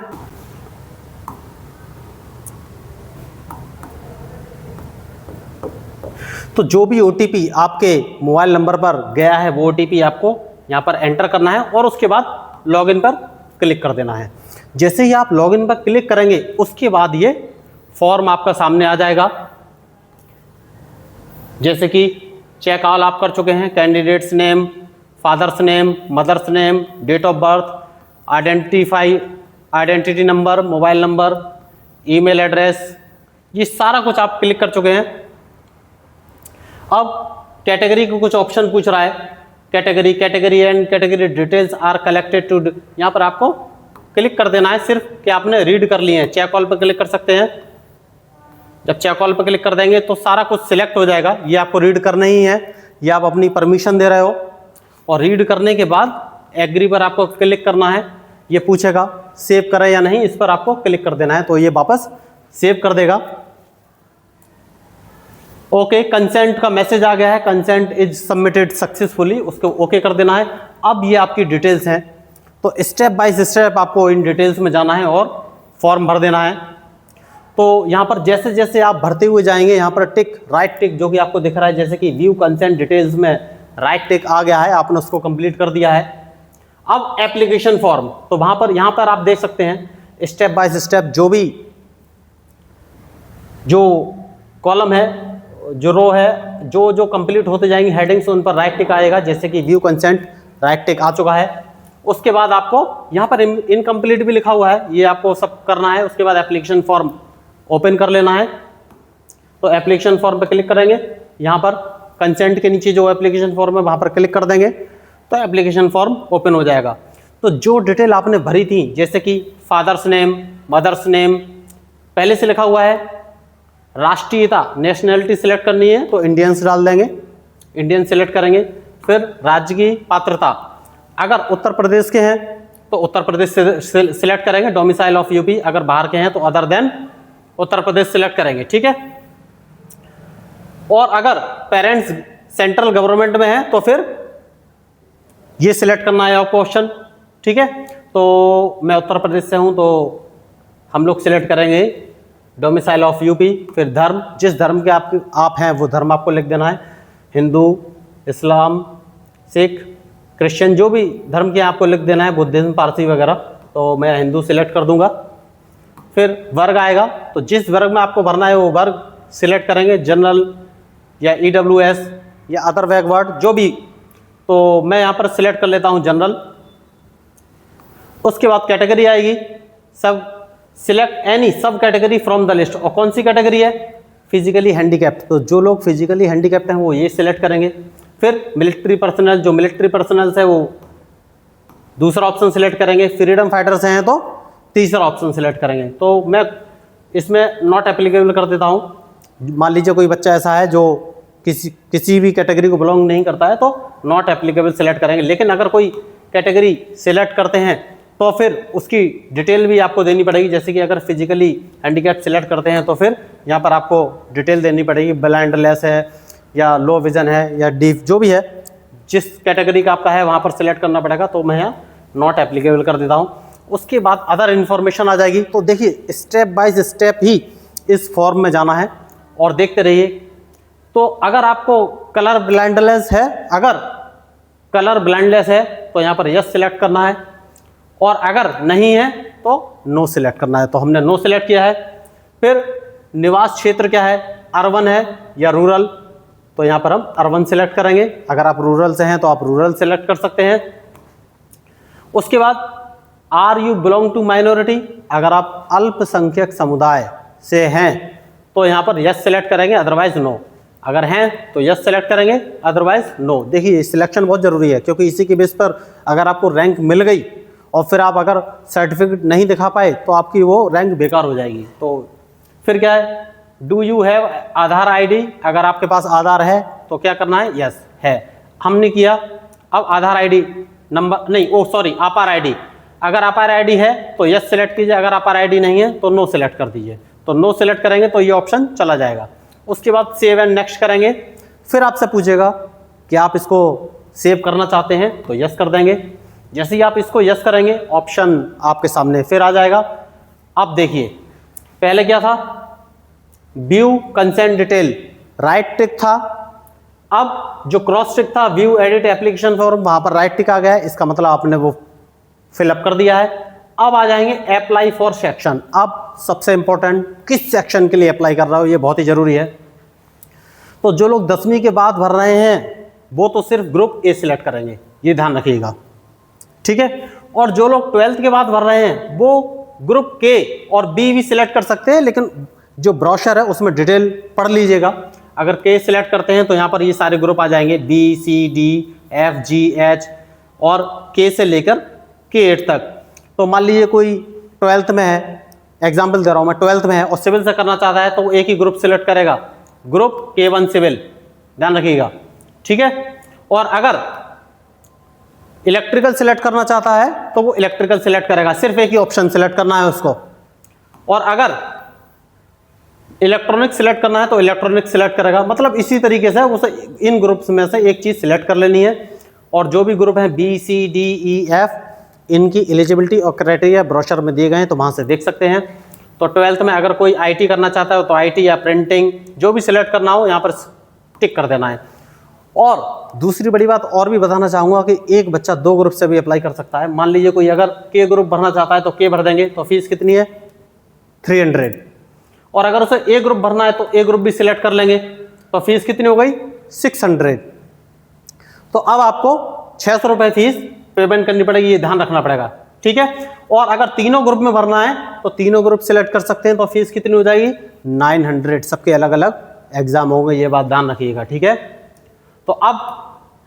तो जो भी OTP आपके मोबाइल नंबर पर गया है वो OTP आपको यहाँ पर एंटर करना है और उसके बाद लॉगिन पर क्लिक कर देना है। जैसे ही आप लॉगिन पर क्लिक करेंगे उसके बाद ये फॉर्म आपका सामने आ जाएगा। जैसे कि चेक ऑल आप कर चुके हैं, candidate's name, father's name, mother's name, date of birth, identity number, mobile number, email address, ये सारा कुछ आप क्लिक कर चुके हैं। अब कैटेगरी को कुछ ऑप्शन पूछ रहा है, category and category details are collected to, यहाँ पर आपको क्लिक कर देना है सिर्फ कि आपने रीड कर लिए हैं। चेक ऑल पर क्लिक कर सकते हैं। जब चेक ऑल पर क्लिक कर देंगे तो सारा कुछ सिलेक्ट हो जाएगा। ये आपको रीड करना ही है, ये आप अपनी परमिशन दे रहे हो। और रीड करने के बाद एग्री पर आपको क्लिक करना है। ये पूछेगा सेव करें या नहीं, इस पर आपको क्लिक कर देना है तो ये वापस सेव कर देगा। ओके, कंसेंट का मैसेज आ गया है, कंसेंट इज सबमिटेड सक्सेसफुली, उसको ओके कर देना है। अब ये आपकी डिटेल्स हैं, तो स्टेप बाय स्टेप आपको इन डिटेल्स में जाना है और फॉर्म भर देना है। तो यहाँ पर जैसे जैसे आप भरते हुए जाएंगे, यहाँ पर टिक, राइट टिक जो कि आपको दिख रहा है, जैसे कि व्यू कंसेंट डिटेल्स में राइट टिक आ गया है, आपने उसको कंप्लीट कर दिया है। अब एप्लीकेशन फॉर्म, तो वहाँ पर यहाँ पर आप देख सकते हैं स्टेप बाय स्टेप जो कॉलम है, जो रो है, जो कंप्लीट होते जाएंगे हेडिंग्स, उन पर राइट टिक आएगा। जैसे कि व्यू कंसेंट राइट टिक आ चुका है। उसके बाद आपको यहाँ पर इनकम्प्लीट भी लिखा हुआ है, ये आपको सब करना है। उसके बाद एप्लीकेशन फॉर्म ओपन कर लेना है। तो एप्लीकेशन फॉर्म पर क्लिक करेंगे, यहाँ पर कंसेंट के नीचे जो एप्लीकेशन फॉर्म है वहाँ पर क्लिक कर देंगे तो एप्लीकेशन फॉर्म ओपन हो जाएगा। तो जो डिटेल आपने भरी थी, जैसे कि फादर्स नेम, मदर्स नेम पहले से लिखा हुआ है, राष्ट्रीयता नेशनैलिटी सिलेक्ट करनी है तो इंडियंस डाल देंगे, इंडियन सिलेक्ट करेंगे। फिर राज्य की पात्रता, अगर उत्तर प्रदेश के हैं तो उत्तर प्रदेश से सिलेक्ट करेंगे। डोमिसाइल ऑफ यूपी, अगर बाहर के हैं तो other than Uttar Pradesh select करेंगे, ठीक है। और अगर पेरेंट्स सेंट्रल गवर्नमेंट में है तो फिर ये सिलेक्ट करना है आपको ऑप्शन, ठीक है। तो मैं उत्तर प्रदेश से हूं तो हम लोग सिलेक्ट करेंगे डोमिसाइल ऑफ यूपी। फिर धर्म, जिस धर्म के आप हैं वो धर्म आपको लिख देना है, हिंदू, इस्लाम, सिख, क्रिश्चियन, जो भी धर्म के आपको लिख देना है, बुद्धिज्म, पारसी वगैरह। तो मैं हिंदू सिलेक्ट कर दूंगा। फिर वर्ग आएगा, तो जिस वर्ग में आपको भरना है वो वर्ग सिलेक्ट करेंगे, जनरल या EWS या अदर बैकवर्ड जो भी। तो मैं यहाँ पर सिलेक्ट कर लेता हूँ जनरल। उसके बाद कैटेगरी आएगी, सब सिलेक्ट एनी सब कैटेगरी फ्रॉम द लिस्ट। और कौन सी कैटेगरी है? Physically handicapped. तो जो लोग फिजिकली हैंडीकैप्ड हैं वो ये सिलेक्ट करेंगे। फिर मिलिट्री पर्सनल, जो मिलिट्री पर्सनल्स है वो दूसरा ऑप्शन सिलेक्ट करेंगे। फ्रीडम फाइटर्स हैं तो तीसरा ऑप्शन सिलेक्ट करेंगे। तो मैं इसमें नॉट एप्लीकेबल कर देता हूँ। मान लीजिए कोई बच्चा ऐसा है जो किसी भी कैटेगरी को बिलोंग नहीं करता है तो नॉट एप्लीकेबल सिलेक्ट करेंगे। लेकिन अगर कोई कैटेगरी सिलेक्ट करते हैं तो फिर उसकी डिटेल भी आपको देनी पड़ेगी। जैसे कि अगर फिजिकली हैंडीकैप सिलेक्ट करते हैं तो फिर यहाँ पर आपको डिटेल देनी पड़ेगी, ब्लाइंडलेस है या लो विजन है या डीफ, जो भी है, जिस कैटेगरी का आपका है वहाँ पर सिलेक्ट करना पड़ेगा। तो मैं यहाँ नॉट एप्लीकेबल कर देता हूँ। उसके बाद अदर इन्फॉर्मेशन आ जाएगी। तो देखिए स्टेप बाय स्टेप ही इस फॉर्म में जाना है और देखते रहिए। तो अगर आपको कलर ब्लाइंडलेस है, अगर कलर ब्लाइंडलेस है तो यहाँ पर यस सिलेक्ट करना है, और अगर नहीं है तो नो सिलेक्ट करना है। तो हमने नो सिलेक्ट किया है। फिर निवास क्षेत्र क्या है, अर्बन है या रूरल, तो यहाँ पर हम अर्बन सिलेक्ट करेंगे। अगर आप रूरल से हैं तो आप रूरल सिलेक्ट कर सकते हैं। उसके बाद are you belong to minority, अगर आप अल्पसंख्यक समुदाय से हैं तो यहाँ पर यस सिलेक्ट करेंगे, अदरवाइज नो। अगर हैं तो यस सिलेक्ट करेंगे, अदरवाइज नो। देखिए सिलेक्शन बहुत ज़रूरी है, क्योंकि इसी के बेस पर अगर आपको रैंक मिल गई और फिर आप अगर सर्टिफिकेट नहीं दिखा पाए तो आपकी वो रैंक बेकार हो जाएगी। तो फिर क्या है, do you have Aadhaar ID, अगर आपके पास आधार है तो क्या करना है, यस है, हमने किया। अब आधार ID नंबर नहीं, ओ सॉरी, आपार ID, अगर आपार ID है तो यस सिलेक्ट कीजिए, अगर आपार ID नहीं है तो नो सिलेक्ट कर दीजिए। तो नो सिलेक्ट करेंगे तो ये ऑप्शन चला जाएगा। उसके बाद सेव एंड नेक्स्ट करेंगे। फिर आपसे पूछेगा कि आप इसको सेव करना चाहते हैं तो यस कर देंगे। जैसे ही आप इसको यस करेंगे ऑप्शन आपके सामने फिर आ जाएगा। अब देखिए पहले क्या था, व्यू कंसेंट डिटेल, राइट टिक था। अब जो क्रॉस टिक था, व्यू एडिट एप्लीकेशन फॉर्म, वहां पर राइट टिक आ गया है, इसका मतलब आपने वो फिलअप कर दिया है। अब आ जाएंगे अप्लाई फॉर सेक्शन। अब सबसे इंपॉर्टेंट, किस सेक्शन के लिए अप्लाई कर रहा हो, ये बहुत ही जरूरी है। तो जो लोग 10वीं के बाद भर रहे हैं वो तो सिर्फ ग्रुप ए सिलेक्ट करेंगे, ये ध्यान रखिएगा, ठीक है। और जो लोग 12th के बाद भर रहे हैं वो ग्रुप के और बी भी सिलेक्ट कर सकते हैं, लेकिन जो ब्रोशर है उसमें डिटेल पढ़ लीजिएगा। अगर के सिलेक्ट करते हैं तो यहाँ पर ये सारे ग्रुप आ जाएंगे, BCDFGH और के से लेकर K8 तक। तो मान लीजिए कोई 12th में है, एग्जाम्पल दे रहा हूँ मैं, 12th में है और सिविल से करना चाहता है तो वो एक ही ग्रुप सिलेक्ट करेगा, ग्रुप K1 सिविल, ध्यान रखिएगा, ठीक है। और अगर इलेक्ट्रिकल सिलेक्ट करना चाहता है तो वो इलेक्ट्रिकल सिलेक्ट करेगा, सिर्फ एक ही ऑप्शन सिलेक्ट करना है उसको। और अगर इलेक्ट्रॉनिक सिलेक्ट करना है तो इलेक्ट्रॉनिक सिलेक्ट करेगा। मतलब इसी तरीके से उसे इन ग्रुप्स में से एक चीज़ सिलेक्ट कर लेनी है। और जो भी ग्रुप हैं BCDEF, इनकी एलिजिबिलिटी और क्राइटेरिया ब्रोशर में दिए गए हैं, तो वहाँ से देख सकते हैं। तो 12th में अगर कोई IT करना चाहता है तो IT या प्रिंटिंग, जो भी सिलेक्ट करना हो यहाँ पर टिक कर देना है। और दूसरी बड़ी बात और भी बताना चाहूँगा कि एक बच्चा 2 ग्रुप से भी अप्लाई कर सकता है। मान लीजिए कोई अगर के ग्रुप भरना चाहता है तो के भर देंगे, तो फीस कितनी है, 300। और अगर उसे ए ग्रुप भरना है तो ए ग्रुप भी सिलेक्ट कर लेंगे, तो फीस कितनी हो गई, 600। तो अब आपको 600 रुपये फीस पेमेंट करनी पड़ेगी, ये ध्यान रखना पड़ेगा, ठीक है। और अगर तीनों ग्रुप में भरना है तो तीनों ग्रुप सिलेक्ट कर सकते हैं, तो फीस कितनी हो जाएगी 900। सबके अलग अलग एग्जाम होंगे, ये बात ध्यान रखिएगा, ठीक है। तो अब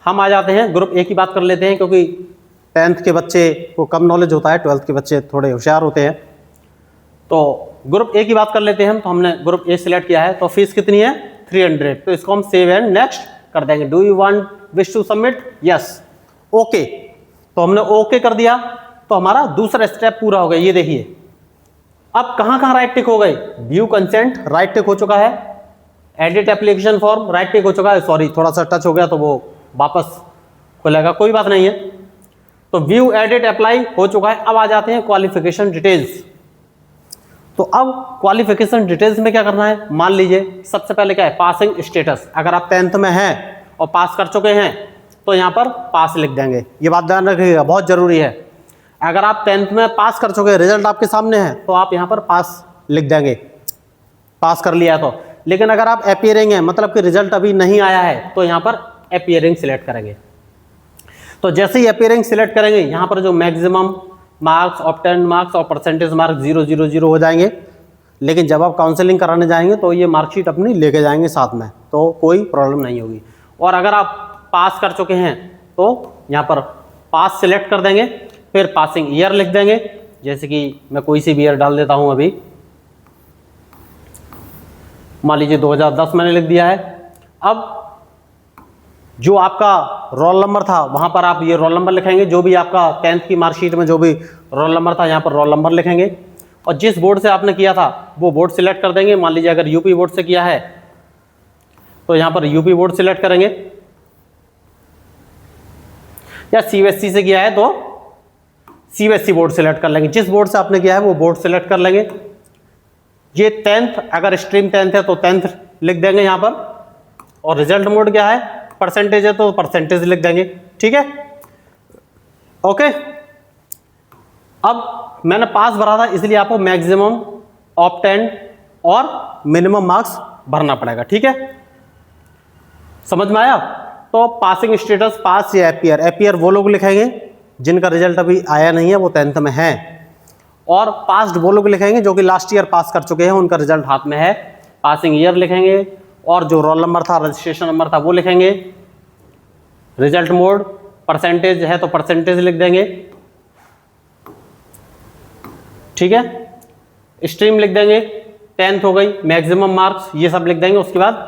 हम आ जाते हैं ग्रुप ए की बात कर लेते हैं, क्योंकि 10th के बच्चे को कम नॉलेज होता है, 12th के बच्चे थोड़े होशियार होते हैं। तो ग्रुप ए की बात कर लेते हैं हम। तो हमने ग्रुप ए सिलेक्ट किया है, तो फीस कितनी है 300। तो इसको हम सेव एंड नेक्स्ट कर देंगे। Do you want wish to submit, yes, okay. तो हमने ओके कर दिया, तो हमारा दूसरा स्टेप पूरा हो गया। ये देखिए अब कहां कहां राइट टिक हो गए। व्यू कंसेंट राइट टिक हो चुका है, एडिट एप्लीकेशन फॉर्म राइट टिक हो चुका है, सॉरी थोड़ा सा टच हो गया तो वो वापस खुलेगा, कोई बात नहीं है। तो व्यू एडिट अप्लाई हो चुका है। अब आ जाते हैं क्वालिफिकेशन डिटेल्स। तो अब क्वालिफिकेशन डिटेल्स में क्या करना है, मान लीजिए सबसे पहले क्या है पासिंग स्टेटस। अगर आप 10th में हैं और पास कर चुके हैं तो यहाँ पर पास लिख देंगे, ये बात ध्यान रखिएगा, बहुत जरूरी है। अगर आप 10th में पास कर चुके हैं, रिजल्ट आपके सामने है, तो आप यहाँ पर पास लिख देंगे, पास कर लिया तो। लेकिन अगर आप अपीयरिंग है, मतलब कि रिजल्ट अभी नहीं आया है, तो यहाँ पर अपीयरिंग सिलेक्ट करेंगे। तो जैसे ही अपीयरिंग सिलेक्ट करेंगे, यहाँ पर जो मैक्सिमम मार्क्स, ऑब्टेन मार्क्स और परसेंटेज मार्क्स 0 0 0 हो जाएंगे। लेकिन जब आप काउंसलिंग कराने जाएंगे तो ये मार्कशीट अपनी लेके जाएंगे साथ में, तो कोई प्रॉब्लम नहीं होगी। और अगर आप पास कर चुके हैं तो यहाँ पर पास सिलेक्ट कर देंगे, फिर पासिंग ईयर लिख देंगे। जैसे कि मैं कोई सी भी ईयर डाल देता हूँ, अभी मान लीजिए 2010 मैंने लिख दिया है। अब जो आपका रोल नंबर था वहाँ पर आप ये रोल नंबर लिखेंगे, जो भी आपका 10th की मार्कशीट में जो भी रोल नंबर था यहाँ पर रोल नंबर लिखेंगे। और जिस बोर्ड से आपने किया था वो बोर्ड सिलेक्ट कर देंगे। मान लीजिए अगर यूपी बोर्ड से किया है तो यहाँ पर यूपी बोर्ड सिलेक्ट करेंगे, या सीबीएसई से किया है तो सीबीएसई बोर्ड सिलेक्ट कर लेंगे। जिस बोर्ड से आपने किया है वो बोर्ड सिलेक्ट कर लेंगे। ये 10th, अगर स्ट्रीम 10th है तो 10th लिख देंगे यहाँ पर। और रिजल्ट मोड क्या है, परसेंटेज है तो परसेंटेज लिख देंगे, ठीक है, ओके। अब मैंने पास भरा था, इसलिए आपको मैक्सिमम, ऑब्टेन और मिनिमम मार्क्स भरना पड़ेगा, ठीक है, समझ में आया। तो पासिंग स्टेटस पास या अपीयर, अपीयर वो लोग लिखेंगे जिनका रिजल्ट अभी आया नहीं है, वो 10th में है। और पास्ड वो लोग लिखेंगे जो कि लास्ट ईयर पास कर चुके हैं, उनका रिजल्ट हाथ में है। पासिंग ईयर लिखेंगे, और जो रोल नंबर था, रजिस्ट्रेशन नंबर था, वो लिखेंगे। रिजल्ट मोड, परसेंटेज है तो परसेंटेज लिख देंगे, ठीक है। स्ट्रीम लिख देंगे, 10th हो गई, मैक्सिमम मार्क्स, ये सब लिख देंगे। उसके बाद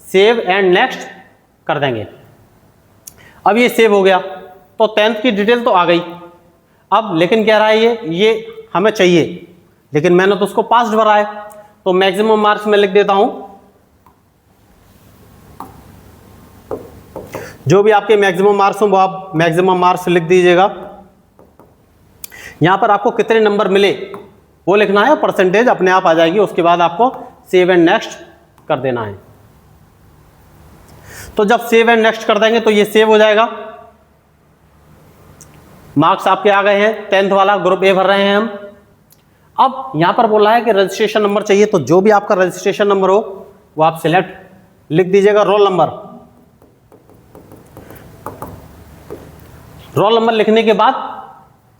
सेव एंड नेक्स्ट कर देंगे। अब ये सेव हो गया तो 10th की डिटेल तो आ गई। अब लेकिन क्या रहा है, ये हमें चाहिए, लेकिन मैंने तो उसको पास भरा है, तो मैक्सिमम मार्क्स में लिख देता हूं। जो भी आपके मैक्सिमम मार्क्स हो वो आप मैक्सिमम मार्क्स लिख दीजिएगा। यहां पर आपको कितने नंबर मिले वो लिखना है, परसेंटेज अपने आप आ जाएगी। उसके बाद आपको सेव एंड नेक्स्ट कर देना है। तो जब सेव एंड नेक्स्ट कर देंगे तो ये सेव हो जाएगा। मार्क्स आपके आ गए हैं, 10th वाला ग्रुप ए भर रहे हैं हम। अब यहां पर बोला है कि रजिस्ट्रेशन नंबर चाहिए, तो जो भी आपका रजिस्ट्रेशन नंबर हो वो आप सिलेक्ट लिख दीजिएगा। रोल नंबर, रोल नंबर लिखने के बाद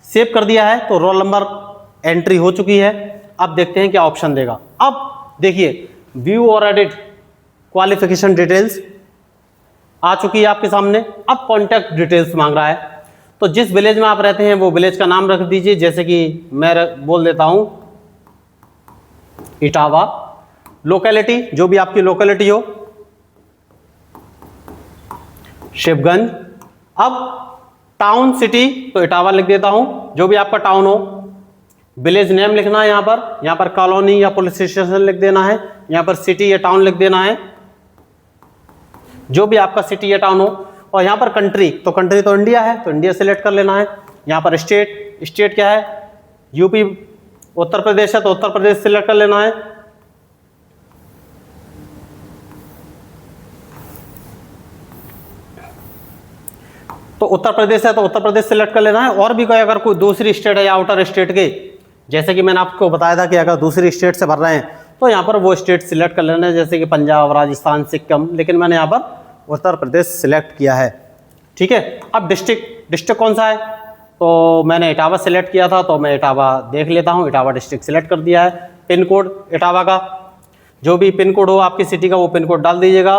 सेव कर दिया है, तो रोल नंबर एंट्री हो चुकी है। अब देखते हैं क्या ऑप्शन देगा। अब देखिए व्यू और एडिट क्वालिफिकेशन डिटेल्स आ चुकी है आपके सामने। अब कॉन्टैक्ट डिटेल्स मांग रहा है, तो जिस विलेज में आप रहते हैं वो विलेज का नाम रख दीजिए। जैसे कि मैं बोल देता हूं इटावा। लोकेलिटी, जो भी आपकी लोकेलिटी हो, शिवगंज। अब टाउन सिटी तो इटावा लिख देता हूं, जो भी आपका टाउन हो। विलेज नेम लिखना है यहाँ पर कॉलोनी या पुलिस स्टेशन लिख देना है। यहाँ पर सिटी या टाउन लिख देना है, जो भी आपका सिटी या टाउन हो। और यहाँ पर कंट्री, तो कंट्री तो इंडिया है, तो इंडिया सिलेक्ट कर लेना है। यहाँ पर स्टेट, स्टेट क्या है, यूपी, उत्तर प्रदेश है तो उत्तर प्रदेश सिलेक्ट कर लेना है। तो उत्तर प्रदेश है तो उत्तर प्रदेश सिलेक्ट कर लेना है। और भी कोई अगर कोई दूसरी स्टेट है या आउटर स्टेट के, जैसे कि मैंने आपको बताया था कि अगर दूसरी स्टेट से भर रहे हैं तो यहाँ पर वो स्टेट सिलेक्ट कर लेना है, जैसे कि पंजाब, राजस्थान, सिक्किम। लेकिन मैंने यहाँ पर उत्तर प्रदेश सिलेक्ट किया है, ठीक है। अब डिस्ट्रिक्ट, डिस्ट्रिक्ट कौन सा है, तो मैंने इटावा सेलेक्ट किया था, तो मैं इटावा देख लेता हूँ। इटावा डिस्ट्रिक्ट सेलेक्ट कर दिया है। पिन कोड इटावा का, जो भी पिन कोड हो आपकी सिटी का वो पिन कोड डाल दीजिएगा।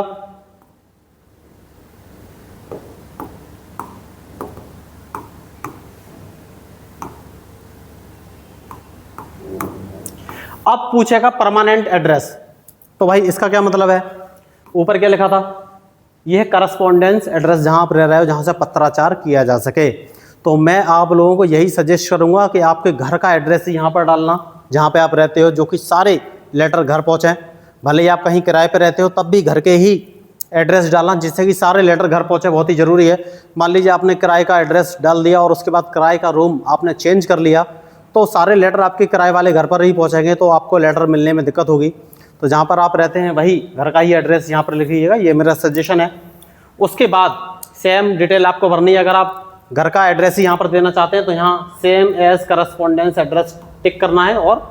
अब पूछेगा परमानेंट एड्रेस, तो भाई इसका क्या मतलब है? ऊपर क्या लिखा था? यह करस्पॉन्डेंस एड्रेस जहां आप रह रहे हो, जहां से पत्राचार किया जा सके। तो मैं आप लोगों को यही सजेस्ट करूंगा कि आपके घर का एड्रेस ही यहाँ पर डालना, जहाँ पे आप रहते हो, जो कि सारे लेटर घर पहुँचें। भले ही आप कहीं किराए पे रहते हो तब भी घर के ही एड्रेस डालना, जिससे कि सारे लेटर घर पहुँचे, बहुत ही ज़रूरी है। मान लीजिए आपने किराए का एड्रेस डाल दिया और उसके बाद किराए का रूम आपने चेंज कर लिया, तो सारे लेटर आपके किराए वाले घर पर ही पहुँचेंगे, तो आपको लेटर मिलने में दिक्कत होगी। तो जहाँ पर आप रहते हैं वही घर का ही एड्रेस यहाँ पर लिखिएगा, ये मेरा सजेशन है। उसके बाद सेम डिटेल आपको भरनी है। अगर आप घर का एड्रेस ही यहाँ पर देना चाहते हैं तो यहाँ सेम एज करस्पॉन्डेंस एड्रेस टिक करना है और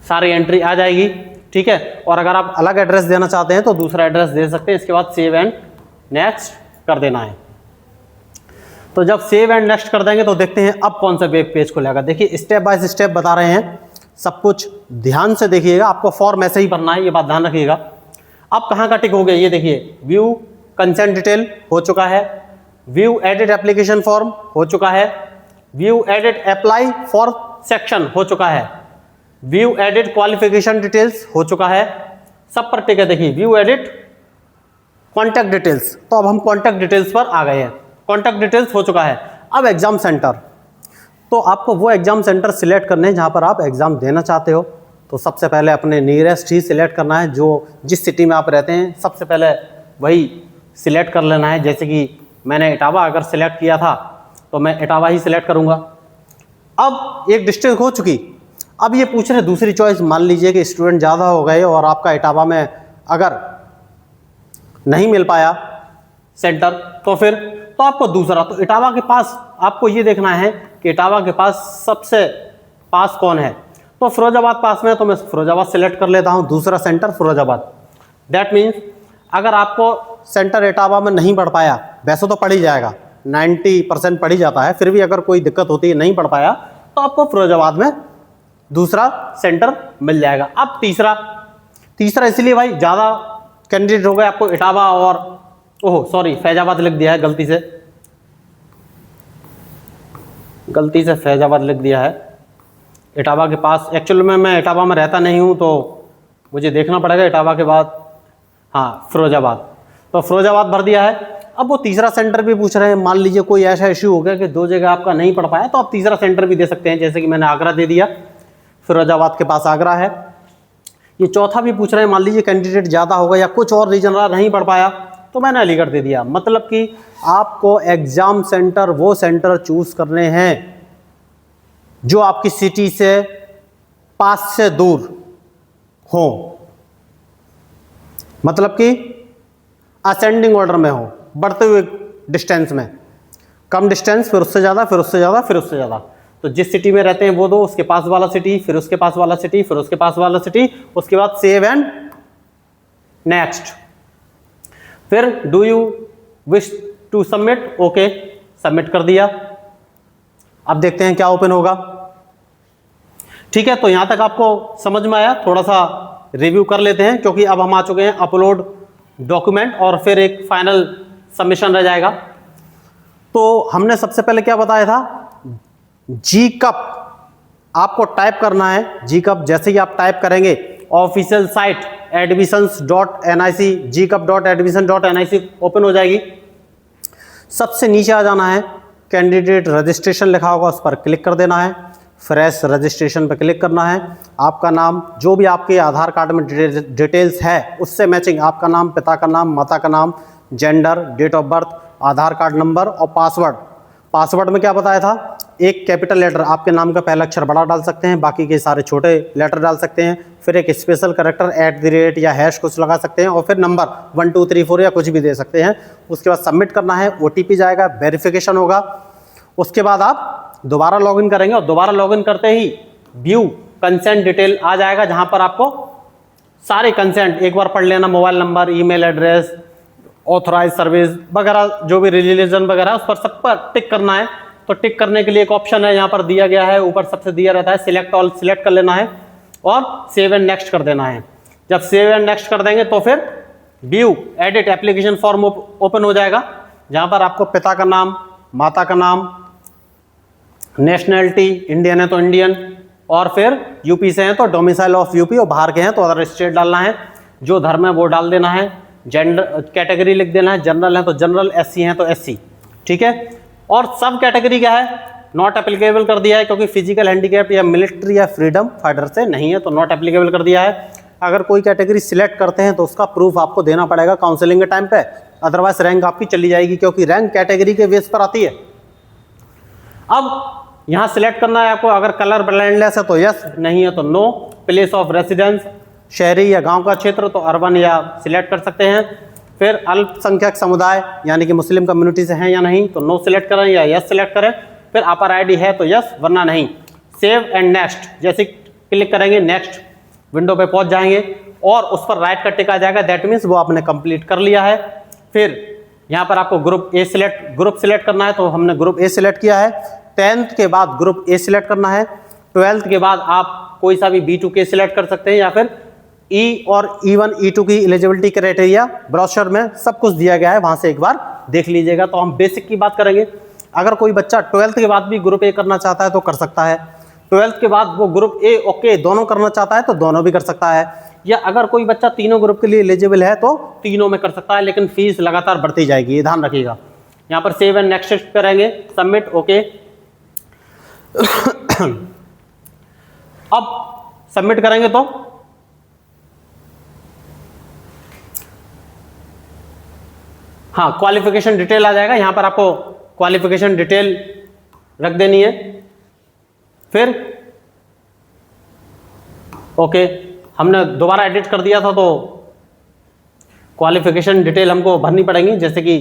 सारी एंट्री आ जाएगी, ठीक है। और अगर आप अलग एड्रेस देना चाहते हैं तो दूसरा एड्रेस दे सकते हैं। इसके बाद सेव एंड नेक्स्ट कर देना है। तो जब सेव एंड नेक्स्ट कर देंगे तो देखते हैं अब कौन सा वेब पेज खुलेगा। देखिए स्टेप बाय स्टेप बता रहे हैं, सब कुछ ध्यान से देखिएगा। आपको फॉर्म ऐसे ही भरना है, ये बात ध्यान रखिएगा। अब कहाँ का टिक हो गया ये देखिए, व्यू कंसेंट डिटेल हो चुका है, व्यू एडिट एप्लीकेशन फॉर्म हो चुका है, view edit apply for section हो चुका है, व्यू एडिट क्वालिफिकेशन डिटेल्स हो चुका है, सब पर टिक है। देखिए व्यू एडिट कॉन्टैक्ट डिटेल्स, तो अब हम कॉन्टैक्ट डिटेल्स पर आ गए हैं। कॉन्टैक्ट डिटेल्स हो चुका है। अब एग्जाम सेंटर, तो आपको वो एग्जाम सेंटर सिलेक्ट करने हैं जहाँ पर आप एग्ज़ाम देना चाहते हो। तो सबसे पहले अपने नियरेस्ट ही सिलेक्ट करना है, जो जिस सिटी में आप रहते हैं सबसे पहले वही सिलेक्ट कर लेना है। जैसे कि मैंने इटावा अगर सिलेक्ट किया था तो मैं इटावा ही सिलेक्ट करूँगा। अब एक डिस्ट्रिक्ट हो चुकी, अब ये पूछ रहे दूसरी चॉइस। मान लीजिए कि स्टूडेंट ज़्यादा हो गए और आपका इटावा में अगर नहीं मिल पाया सेंटर, तो फिर तो आपको दूसरा, तो इटावा के पास आपको ये देखना है कि इटावा के पास सबसे पास कौन है। तो फिरोजाबाद पास में है तो मैं फिरोजाबाद सेलेक्ट कर लेता हूँ, दूसरा सेंटर फिरोजाबाद। दैट मीन्स अगर आपको सेंटर इटावा में नहीं पढ़ पाया, वैसे तो पढ़ ही जाएगा, 90% पढ़ ही जाता है, फिर भी अगर कोई दिक्कत होती है नहीं पढ़ पाया तो आपको फिरोजाबाद में दूसरा सेंटर मिल जाएगा। अब तीसरा इसलिए भाई ज़्यादा कैंडिडेट हो गए, आपको इटावा और ओह सॉरी फैजाबाद लिख दिया है, गलती से फैजाबाद लिख दिया है। इटावा के पास एक्चुअल में मैं इटावा में रहता नहीं हूँ, तो मुझे देखना पड़ेगा इटावा के बाद, हाँ फिरोजाबाद, तो फिरोजाबाद भर दिया है। अब वो तीसरा सेंटर भी पूछ रहे हैं। मान लीजिए कोई ऐसा इश्यू हो गया कि दो जगह आपका नहीं पढ़ पाया, तो आप तीसरा सेंटर भी दे सकते हैं। जैसे कि मैंने आगरा दे दिया, फिरोजाबाद के पास आगरा है। ये चौथा भी पूछ रहे हैं, मान लीजिए कैंडिडेट ज़्यादा हो गया या कुछ और रीजन रहा नहीं पढ़ पाया, तो मैंने अलीगढ़ दे दिया। मतलब कि आपको एग्ज़ाम सेंटर वो सेंटर चूज़ करने हैं जो आपकी सिटी से पास से दूर हो, मतलब कि असेंडिंग ऑर्डर में हो, बढ़ते हुए डिस्टेंस में, कम डिस्टेंस फिर उससे ज़्यादा, फिर उससे ज़्यादा, फिर उससे ज़्यादा। तो जिस सिटी में रहते हैं वो दो, उसके पास वाला सिटी, फिर उसके पास वाला सिटी, फिर उसके पास वाला सिटी, उसके बाद सेव एंड नेक्स्ट। फिर do you wish to submit, okay submit कर दिया। अब देखते हैं क्या ओपन होगा। ठीक है, तो यहां तक आपको समझ में आया। थोड़ा सा रिव्यू कर लेते हैं, क्योंकि अब हम आ चुके हैं अपलोड डॉक्यूमेंट और फिर एक फाइनल सबमिशन रह जाएगा। तो हमने सबसे पहले क्या बताया था, जी कप आपको टाइप करना है। जी कप जैसे ही आप टाइप करेंगे official site admissions.nic gcup.admission.nic open हो जाएगी। सबसे नीचे आ जाना है, कैंडिडेट रजिस्ट्रेशन लिखा होगा, उस पर क्लिक कर देना है। फ्रेश रजिस्ट्रेशन पर क्लिक करना है। आपका नाम, जो भी आपके आधार कार्ड में डिटेल्स है उससे मैचिंग, आपका नाम, पिता का नाम, माता का नाम, gender, date of birth, Aadhaar card number और पासवर्ड। पासवर्ड में क्या बताया था, एक कैपिटल लेटर आपके नाम का पहला अक्षर बड़ा डाल सकते हैं, बाकी के सारे छोटे लेटर डाल सकते हैं। फिर एक स्पेशल कैरेक्टर @ या हैश कुछ लगा सकते हैं, और फिर नंबर 1 2 3 4 या कुछ भी दे सकते हैं। उसके बाद सबमिट करना है, OTP जाएगा, वेरिफिकेशन होगा। उसके बाद आप दोबारा लॉगिन करेंगे और दोबारा लॉगिन करते ही व्यू कंसेंट डिटेल आ जाएगा, जहां पर आपको सारे कंसेंट एक बार पढ़ लेना, mobile number, email address, authorise service वगैरह, जो भी रिलीजन वगैरह उस पर सब पर टिक करना है। तो टिक करने के लिए एक ऑप्शन है यहाँ पर दिया गया है, ऊपर सबसे दिया रहता है सिलेक्ट ऑल, सिलेक्ट कर लेना है और सेव एंड नेक्स्ट कर देना है। जब सेव एंड नेक्स्ट कर देंगे तो फिर view edit application form open हो जाएगा, जहाँ पर आपको पिता का नाम, माता का नाम, नेशनैलिटी इंडियन है तो इंडियन, और फिर यूपी से हैं तो डोमिसाइल ऑफ यूपी, और बाहर के हैं तो अदर स्टेट डालना है, जो धर्म है वो डाल देना है, जेंडर कैटेगरी लिख देना है, जनरल है तो जनरल, एससी हैं तो एससी, ठीक है। और सब कैटेगरी क्या है, नॉट एप्लीकेबल कर दिया है, क्योंकि फिजिकल हैंडीकैप या मिलिट्री या फ्रीडम फाइटर से नहीं है तो नॉट एप्लीकेबल कर दिया है। अगर कोई कैटेगरी सिलेक्ट करते हैं तो उसका प्रूफ आपको देना पड़ेगा काउंसलिंग के टाइम पे, अदरवाइज रैंक आपकी चली जाएगी, क्योंकि रैंक कैटेगरी के बेस पर आती है। अब यहाँ सिलेक्ट करना है आपको, अगर कलर ब्लाइंडनेस है तो यस, नहीं है तो नो। प्लेस ऑफ रेसिडेंस, शहरी या गांव का क्षेत्र तो अर्बन या सिलेक्ट कर सकते हैं। फिर अल्पसंख्यक समुदाय यानी कि मुस्लिम कम्युनिटी से हैं या नहीं तो नो सिलेक्ट करें या यस सिलेक्ट करें। फिर अपर आईडी है तो यस, वरना नहीं। सेव एंड नेक्स्ट जैसे क्लिक करेंगे नेक्स्ट विंडो पे पहुंच जाएंगे और उस पर राइट का टिक आ जाएगा, दैट मीन्स वो आपने कंप्लीट कर लिया है। फिर यहाँ पर आपको ग्रुप सिलेक्ट करना है तो हमने ग्रुप ए सिलेक्ट किया है। 10th के बाद ग्रुप ए सिलेक्ट करना है। 12th के बाद आप कोई सा भी B2K सिलेक्ट कर सकते हैं, या फिर E और E1 E2 की एलिजिबिलिटी क्राइटेरिया ब्रोशर में सब कुछ दिया गया है, वहां से एक बार देख लीजिएगा। तो हम बेसिक की बात करेंगे। अगर कोई बच्चा 12th के बाद भी ग्रुप ए करना चाहता है तो कर सकता है। 12th के बाद वो ग्रुप ए ओके दोनों करना चाहता है तो दोनों भी कर सकता है, या अगर कोई बच्चा तीनों ग्रुप के लिए एलिजिबल है तो तीनों में कर सकता है, लेकिन फीस लगातार बढ़ती जाएगी, ये ध्यान रखिएगा। यहाँ पर सेव एंड नेक्स्ट करेंगे, सबमिट, ओके। अब सबमिट करेंगे तो हाँ क्वालिफिकेशन डिटेल आ जाएगा, यहां पर आपको क्वालिफिकेशन डिटेल रख देनी है। फिर ओके, हमने दोबारा एडिट कर दिया था तो क्वालिफिकेशन डिटेल हमको भरनी पड़ेगी, जैसे कि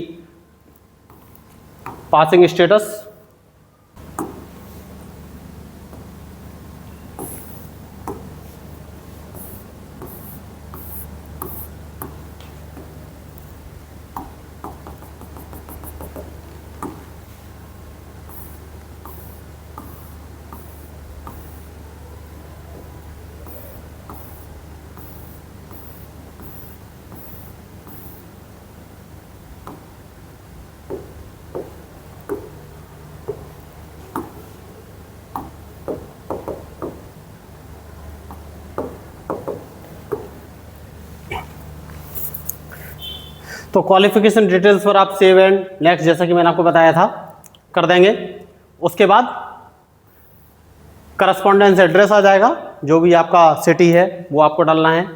पासिंग स्टेटस, तो क्वालिफिकेशन डिटेल्स पर आप सेव एंड नेक्स्ट जैसा कि मैंने आपको बताया था कर देंगे। उसके बाद करस्पॉन्डेंस एड्रेस आ जाएगा, जो भी आपका सिटी है वो आपको डालना है,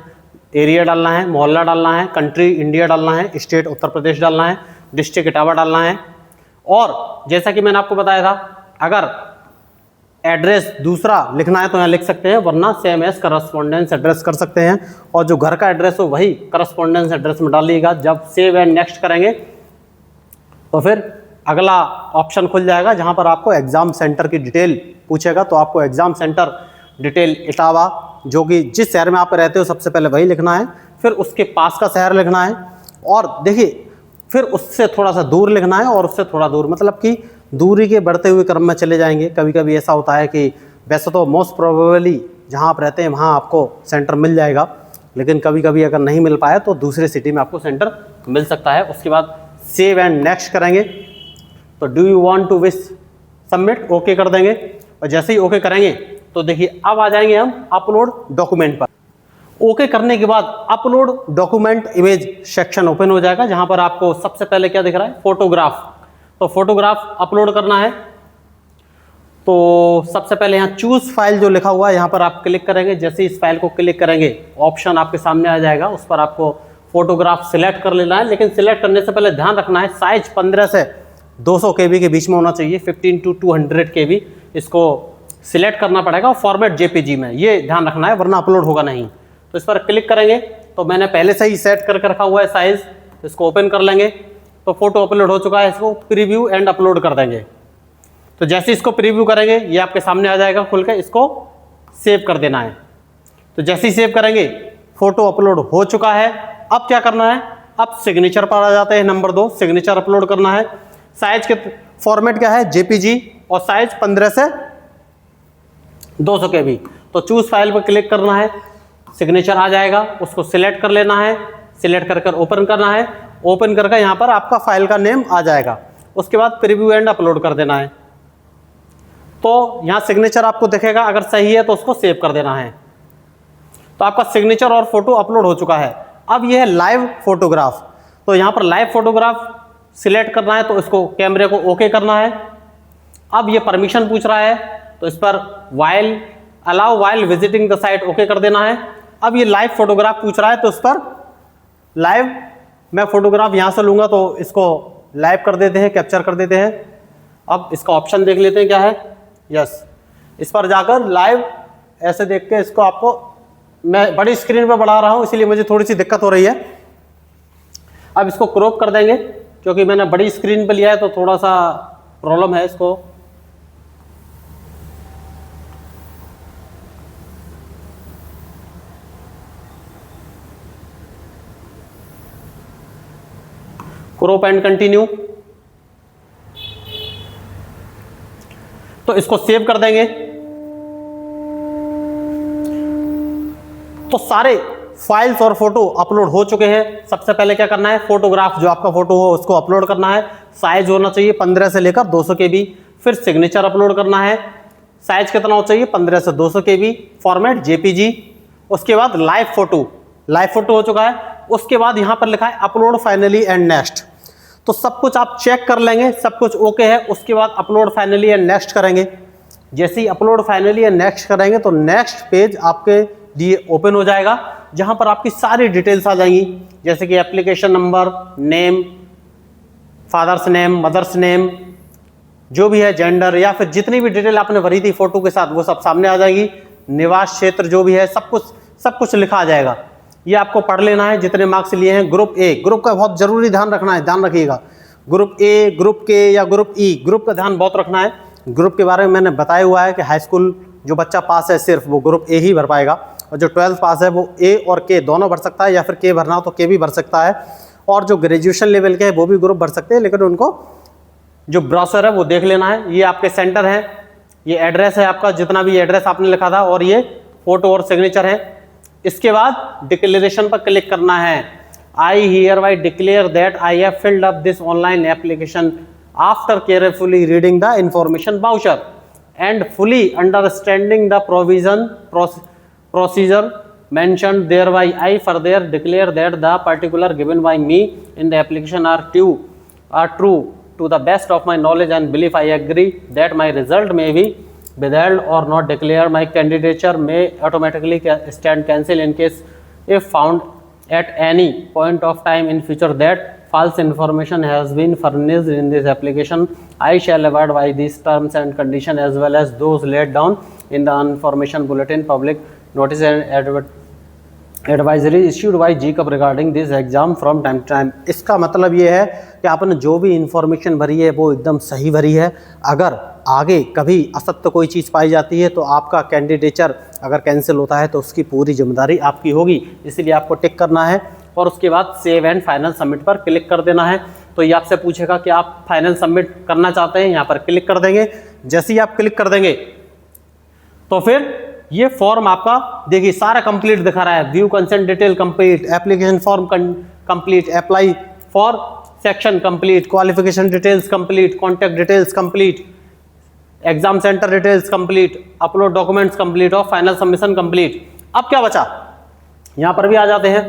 एरिया डालना है, मोहल्ला डालना है, कंट्री इंडिया डालना है, स्टेट उत्तर प्रदेश डालना है, डिस्ट्रिक्ट इटावा डालना है। और जैसा कि मैंने आपको बताया था, अगर एड्रेस दूसरा लिखना है तो यहाँ लिख सकते हैं, वरना सेम एज करस्पॉन्डेंस एड्रेस कर सकते हैं, और जो घर का एड्रेस हो वही करस्पॉन्डेंस एड्रेस में डालिएगा। जब सेव एंड नेक्स्ट करेंगे तो फिर अगला ऑप्शन खुल जाएगा, जहाँ पर आपको एग्ज़ाम सेंटर की डिटेल पूछेगा, तो आपको एग्ज़ाम सेंटर डिटेल इटावा, जो कि जिस शहर में आप रहते हो सबसे पहले वही लिखना है, फिर उसके पास का शहर लिखना है, और देखिए फिर उससे थोड़ा सा दूर लिखना है, और उससे थोड़ा दूर, मतलब कि दूरी के बढ़ते हुए क्रम में चले जाएंगे। कभी कभी ऐसा होता है कि वैसे तो मोस्ट प्रोबेबली जहाँ आप रहते हैं वहाँ आपको सेंटर मिल जाएगा, लेकिन कभी कभी अगर नहीं मिल पाया तो दूसरे सिटी में आपको सेंटर मिल सकता है। उसके बाद सेव एंड नेक्स्ट करेंगे, तो do you want to wish submit, okay कर देंगे। और जैसे ही ओके करेंगे तो देखिए अब आ जाएंगे हम अपलोड डॉक्यूमेंट पर। ओके करने के बाद upload document image section open हो जाएगा, जहाँ पर आपको सबसे पहले क्या दिख रहा है, फोटोग्राफ। तो फोटोग्राफ अपलोड करना है, तो सबसे पहले यहाँ चूज फाइल जो लिखा हुआ है यहाँ पर आप क्लिक करेंगे। जैसे इस फाइल को क्लिक करेंगे ऑप्शन आपके सामने आ जाएगा, उस पर आपको फोटोग्राफ सिलेक्ट कर लेना है। लेकिन सिलेक्ट करने से पहले ध्यान रखना है साइज 15 से 200 KB के बीच में होना चाहिए, 15 to 200 KB इसको सिलेक्ट करना पड़ेगा, और फॉर्मेट JPG में, ये ध्यान रखना है, वरना अपलोड होगा नहीं। तो इस पर क्लिक करेंगे, तो मैंने पहले से ही सेट करके रखा हुआ है साइज, इसको ओपन कर लेंगे। तो फोटो अपलोड हो चुका है, इसको प्रीव्यू एंड अपलोड कर देंगे। तो जैसे इसको प्रीव्यू करेंगे ये आपके सामने आ जाएगा खुल के, इसको सेव कर देना है। तो जैसे ही सेव करेंगे फोटो अपलोड हो चुका है। अब क्या करना है, अब सिग्नेचर पर आ जाते हैं। नंबर 2 सिग्नेचर अपलोड करना है। साइज के फॉर्मेट क्या है, JPG और साइज 15 से 200 KB। तो चूज फाइल पर क्लिक करना है, सिग्नेचर आ जाएगा, उसको सिलेक्ट कर लेना है, सिलेक्ट कर ओपन करना है, ओपन करके यहाँ पर आपका फाइल का नेम आ जाएगा। उसके बाद प्रीव्यू एंड अपलोड कर देना है। तो यहाँ सिग्नेचर आपको दिखेगा, अगर सही है तो उसको सेव कर देना है। तो आपका सिग्नेचर और फोटो अपलोड हो चुका है। अब यह है लाइव फोटोग्राफ। तो यहाँ पर लाइव फोटोग्राफ सिलेक्ट करना है, तो इसको कैमरे को ओके करना है। अब ये परमिशन पूछ रहा है, तो इस पर while allow while visiting the site okay कर देना है। अब ये लाइव फोटोग्राफ पूछ रहा है, तो इस पर लाइव मैं फोटोग्राफ यहाँ से लूँगा, तो इसको लाइव कर देते हैं, कैप्चर कर देते हैं। अब इसका ऑप्शन देख लेते हैं क्या है। यस, इस पर जाकर लाइव ऐसे देख के इसको आपको, मैं बड़ी स्क्रीन पर बढ़ा रहा हूँ इसलिए मुझे थोड़ी सी दिक्कत हो रही है। अब इसको क्रॉप कर देंगे, क्योंकि मैंने बड़ी स्क्रीन पर लिया है तो थोड़ा सा प्रॉब्लम है इसको। Crop and continue. तो इसको सेव कर देंगे। तो सारे फाइल्स और फोटो अपलोड हो चुके हैं। सबसे पहले क्या करना है, फोटोग्राफ जो आपका फोटो हो उसको अपलोड करना है। साइज होना चाहिए 15 से लेकर 200 KB। फिर सिग्नेचर अपलोड करना है, साइज कितना होना चाहिए 15 से 200 KB, फॉर्मेट JPG। उसके बाद लाइव फोटो हो चुका है। उसके बाद यहाँ पर लिखा है अपलोड फाइनली एंड नेक्स्ट। तो सब कुछ आप चेक कर लेंगे, सब कुछ ओके है। उसके बाद अपलोड फाइनली एंड नेक्स्ट करेंगे। जैसे ही अपलोड फाइनली एंड नेक्स्ट करेंगे तो नेक्स्ट पेज आपके लिए ओपन हो जाएगा, जहां पर आपकी सारी डिटेल्स आ जाएंगी, जैसे कि application number, name, father's name, mother's name, जो भी है, जेंडर, या फिर जितनी भी डिटेल आपने भरी थी फोटो के साथ वो सब सामने आ जाएगी। निवास क्षेत्र जो भी है सब कुछ लिखा आ जाएगा। ये आपको पढ़ लेना है जितने मार्क्स लिए हैं। ग्रुप ए, ग्रुप का बहुत जरूरी ध्यान रखना है, ध्यान रखिएगा। ग्रुप ए, ग्रुप के या ग्रुप ई, ग्रुप का ध्यान बहुत रखना है। ग्रुप के बारे में मैंने बताया हुआ है कि हाई स्कूल जो बच्चा पास है सिर्फ वो ग्रुप ए ही भर पाएगा, और जो 12th पास है वो ए और के दोनों भर सकता है, या फिर के भरना हो तो के भी भर सकता है। और जो ग्रेजुएशन लेवल के है वो भी ग्रुप भर सकते हैं, लेकिन उनको जो ब्राउज़र है वो देख लेना है। ये आपके सेंटर है, ये एड्रेस है आपका, जितना भी एड्रेस आपने लिखा था, और ये फोटो और सिग्नेचर है। इसके बाद डिक्लेरेशन पर क्लिक करना है। I hereby declare that I have filled up this online application after carefully reading the information voucher and fully understanding the procedure mentioned thereby. I further declare that the particular given by me in the application are true to the best of my knowledge and belief. I agree that my result may be withheld or not declared. My candidature may automatically stand cancelled in case if found at any point of time in future that false information has been furnished in this application. I shall abide by these terms and conditions as well as those laid down in the information bulletin, public notice and advisory issued by GCUP regarding this exam from time to time. इसका मतलब ये है कि आपने जो भी इंफॉर्मेशन भरी है वो एकदम सही भरी है। अगर आगे कभी असत्य कोई चीज़ पाई जाती है तो आपका कैंडिडेचर अगर कैंसिल होता है तो उसकी पूरी जिम्मेदारी आपकी होगी, इसलिए आपको टिक करना है। और उसके बाद सेव एंड फाइनल सबमिट पर क्लिक कर देना है। तो ये आपसे पूछेगा कि आप फाइनल सबमिट करना चाहते हैं, यहाँ पर क्लिक कर देंगे। जैसे ही आप क्लिक कर देंगे तो फिर ये फॉर्म आपका देखिए सारा कंप्लीट दिखा रहा है। View consent detail complete, application form complete, apply for section complete, qualification details complete, contact details complete, exam centre details complete, upload documents complete और फाइनल सबमिशन कंप्लीट। अब क्या बचा, यहां पर भी आ जाते हैं।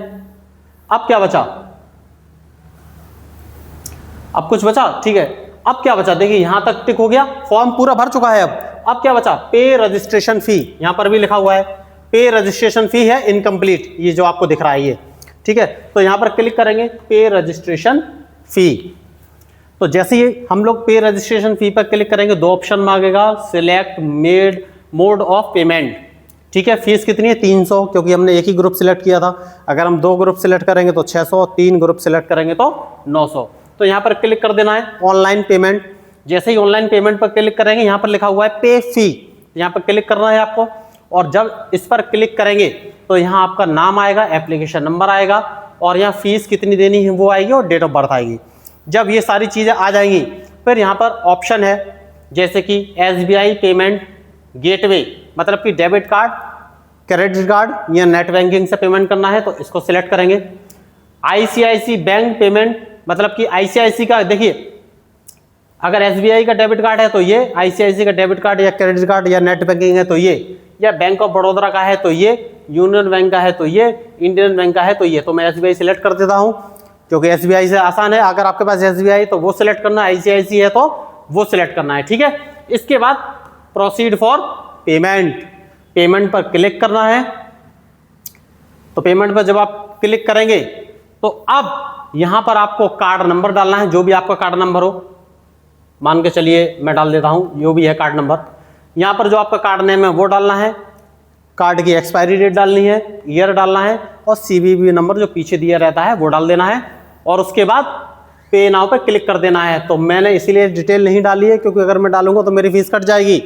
अब क्या बचा, अब कुछ बचा, ठीक है। अब क्या बचा, देखिए यहां तक टिक हो गया, फॉर्म पूरा भर चुका है। अब क्या बचा, पे रजिस्ट्रेशन फी, यहां पर भी लिखा हुआ है पे रजिस्ट्रेशन फी है इनकम्प्लीट, ये जो आपको दिख रहा है ये, ठीक है। तो यहां पर क्लिक करेंगे पे रजिस्ट्रेशन फी। तो जैसे ही हम लोग पे रजिस्ट्रेशन फी पर क्लिक करेंगे दो ऑप्शन मांगेगा, select made mode of payment, ठीक है। फीस कितनी है 300, क्योंकि हमने एक ही ग्रुप सिलेक्ट किया था। अगर हम दो ग्रुप सिलेक्ट करेंगे तो 600, 3 ग्रुप सिलेक्ट करेंगे तो 900। तो यहाँ पर क्लिक कर देना है ऑनलाइन पेमेंट। जैसे ही ऑनलाइन पेमेंट पर क्लिक करेंगे यहाँ पर लिखा हुआ है पे फी, यहाँ पर क्लिक करना है आपको। और जब इस पर क्लिक करेंगे तो यहाँ आपका नाम आएगा, एप्लीकेशन नंबर आएगा और यहाँ फीस कितनी देनी है वो आएगी और डेट ऑफ बर्थ आएगी। जब ये सारी चीज़ें आ जाएंगी फिर यहाँ पर ऑप्शन है जैसे कि SBI पेमेंट गेटवे, मतलब कि डेबिट कार्ड, क्रेडिट कार्ड या नेट बैंकिंग से पेमेंट करना है तो इसको सिलेक्ट करेंगे। ICICI बैंक पेमेंट, मतलब कि ICICI का, देखिए अगर SBI का डेबिट कार्ड है तो ये, ICICI का डेबिट कार्ड या क्रेडिट कार्ड या नेट बैंकिंग है तो ये, या बैंक ऑफ बड़ौदा का है तो ये, यूनियन बैंक का है तो ये, इंडियन बैंक का है तो ये। तो मैं SBI सिलेक्ट कर देता हूँ क्योंकि SBI से आसान है। अगर आपके पास SBI है तो वो सिलेक्ट करना है, ICICI है तो वो सिलेक्ट करना है, ठीक है। इसके बाद प्रोसीड फॉर पेमेंट, पेमेंट पर क्लिक करना है। तो पेमेंट पर जब आप क्लिक करेंगे तो अब यहां पर आपको कार्ड नंबर डालना है, जो भी आपका कार्ड नंबर हो। मान के चलिए मैं डाल देता हूं, जो भी है कार्ड नंबर। यहां पर जो आपका कार्ड नेम है वो डालना है, कार्ड की एक्सपायरी डेट डालनी है, ईयर डालना है और CVV नंबर जो पीछे दिया रहता है वो डाल देना है। और उसके बाद पे नाउ पे क्लिक कर देना है। तो मैंने इसीलिए डिटेल नहीं डाली है क्योंकि अगर मैं डालूंगा तो मेरी फीस कट जाएगी।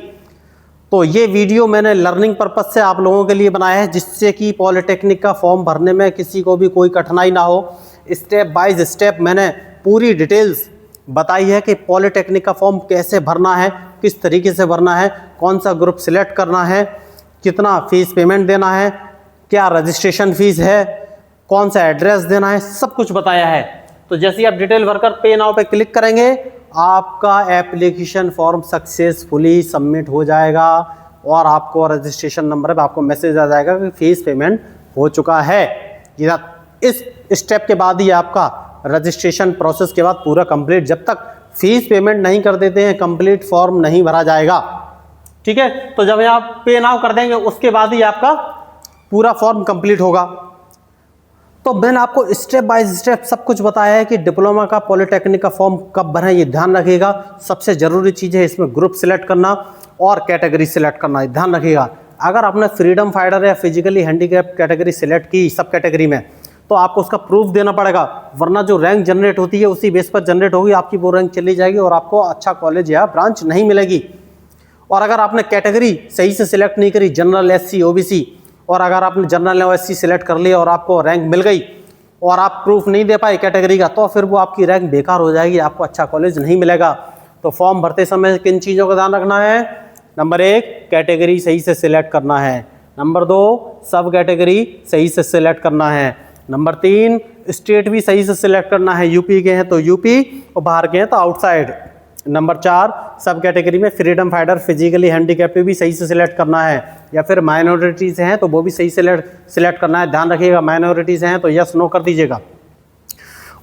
तो ये वीडियो मैंने लर्निंग पर्पज से आप लोगों के लिए बनाया है, जिससे कि पॉलिटेक्निक का फॉर्म भरने में किसी को भी कोई कठिनाई ना हो। स्टेप बाय स्टेप मैंने पूरी डिटेल्स बताई है कि पॉलिटेक्निक का फॉर्म कैसे भरना है, किस तरीके से भरना है, कौन सा ग्रुप सिलेक्ट करना है, कितना फीस पेमेंट देना है, क्या रजिस्ट्रेशन फीस है, कौन सा एड्रेस देना है, सब कुछ बताया है। तो जैसे ही आप डिटेल भरकर पे नाउ पे क्लिक करेंगे, आपका एप्लीकेशन फॉर्म सक्सेसफुली सबमिट हो जाएगा और आपको रजिस्ट्रेशन नंबर पे आपको मैसेज आ जाएगा कि फीस पेमेंट हो चुका है। इस स्टेप के बाद ही आपका रजिस्ट्रेशन प्रोसेस के बाद पूरा कंप्लीट, जब तक फीस पेमेंट नहीं कर देते हैं कंप्लीट फॉर्म नहीं भरा जाएगा, ठीक है। तो जब आप पे नाउ कर देंगे उसके बाद ही आपका पूरा फॉर्म कंप्लीट होगा। तो मैंने आपको स्टेप बाय स्टेप सब कुछ बताया है कि डिप्लोमा का पॉलिटेक्निक का फॉर्म कब भरें, ये ध्यान रखिएगा। सबसे ज़रूरी चीज़ है इसमें ग्रुप सिलेक्ट करना और कैटेगरी सिलेक्ट करना, ध्यान रखिएगा। अगर आपने फ्रीडम फाइटर या फिजिकली हैंडीकैप कैटेगरी सिलेक्ट की सब कैटेगरी में, तो आपको उसका प्रूफ देना पड़ेगा, वरना जो रैंक जनरेट होती है उसी बेस पर जनरेट होगी, आपकी वो रैंक चली जाएगी और आपको अच्छा कॉलेज या ब्रांच नहीं मिलेगी। और अगर आपने कैटेगरी सही से सिलेक्ट नहीं करी, जनरल, SC, OBC, और अगर आपने जनरल और SC सिलेक्ट कर लिया और आपको रैंक मिल गई और आप प्रूफ नहीं दे पाए कैटेगरी का, तो फिर वो आपकी रैंक बेकार हो जाएगी, आपको अच्छा कॉलेज नहीं मिलेगा। तो फॉर्म भरते समय किन चीज़ों का ध्यान रखना है? नंबर 1, कैटेगरी सही से सिलेक्ट करना है। नंबर 2, सब कैटेगरी सही से सिलेक्ट करना है। नंबर 3, स्टेट भी सही से सिलेक्ट करना है, यूपी के हैं तो यूपी और बाहर के हैं तो आउटसाइड। नंबर 4, सब कैटेगरी में फ्रीडम फाइटर, फिजिकली हैंडीकैप भी सही से सिलेक्ट करना है, या फिर माइनॉरिटीज हैं तो वो भी सही से सिलेक्ट करना है। ध्यान रखिएगा, माइनॉरिटीज हैं तो यस नो कर दीजिएगा।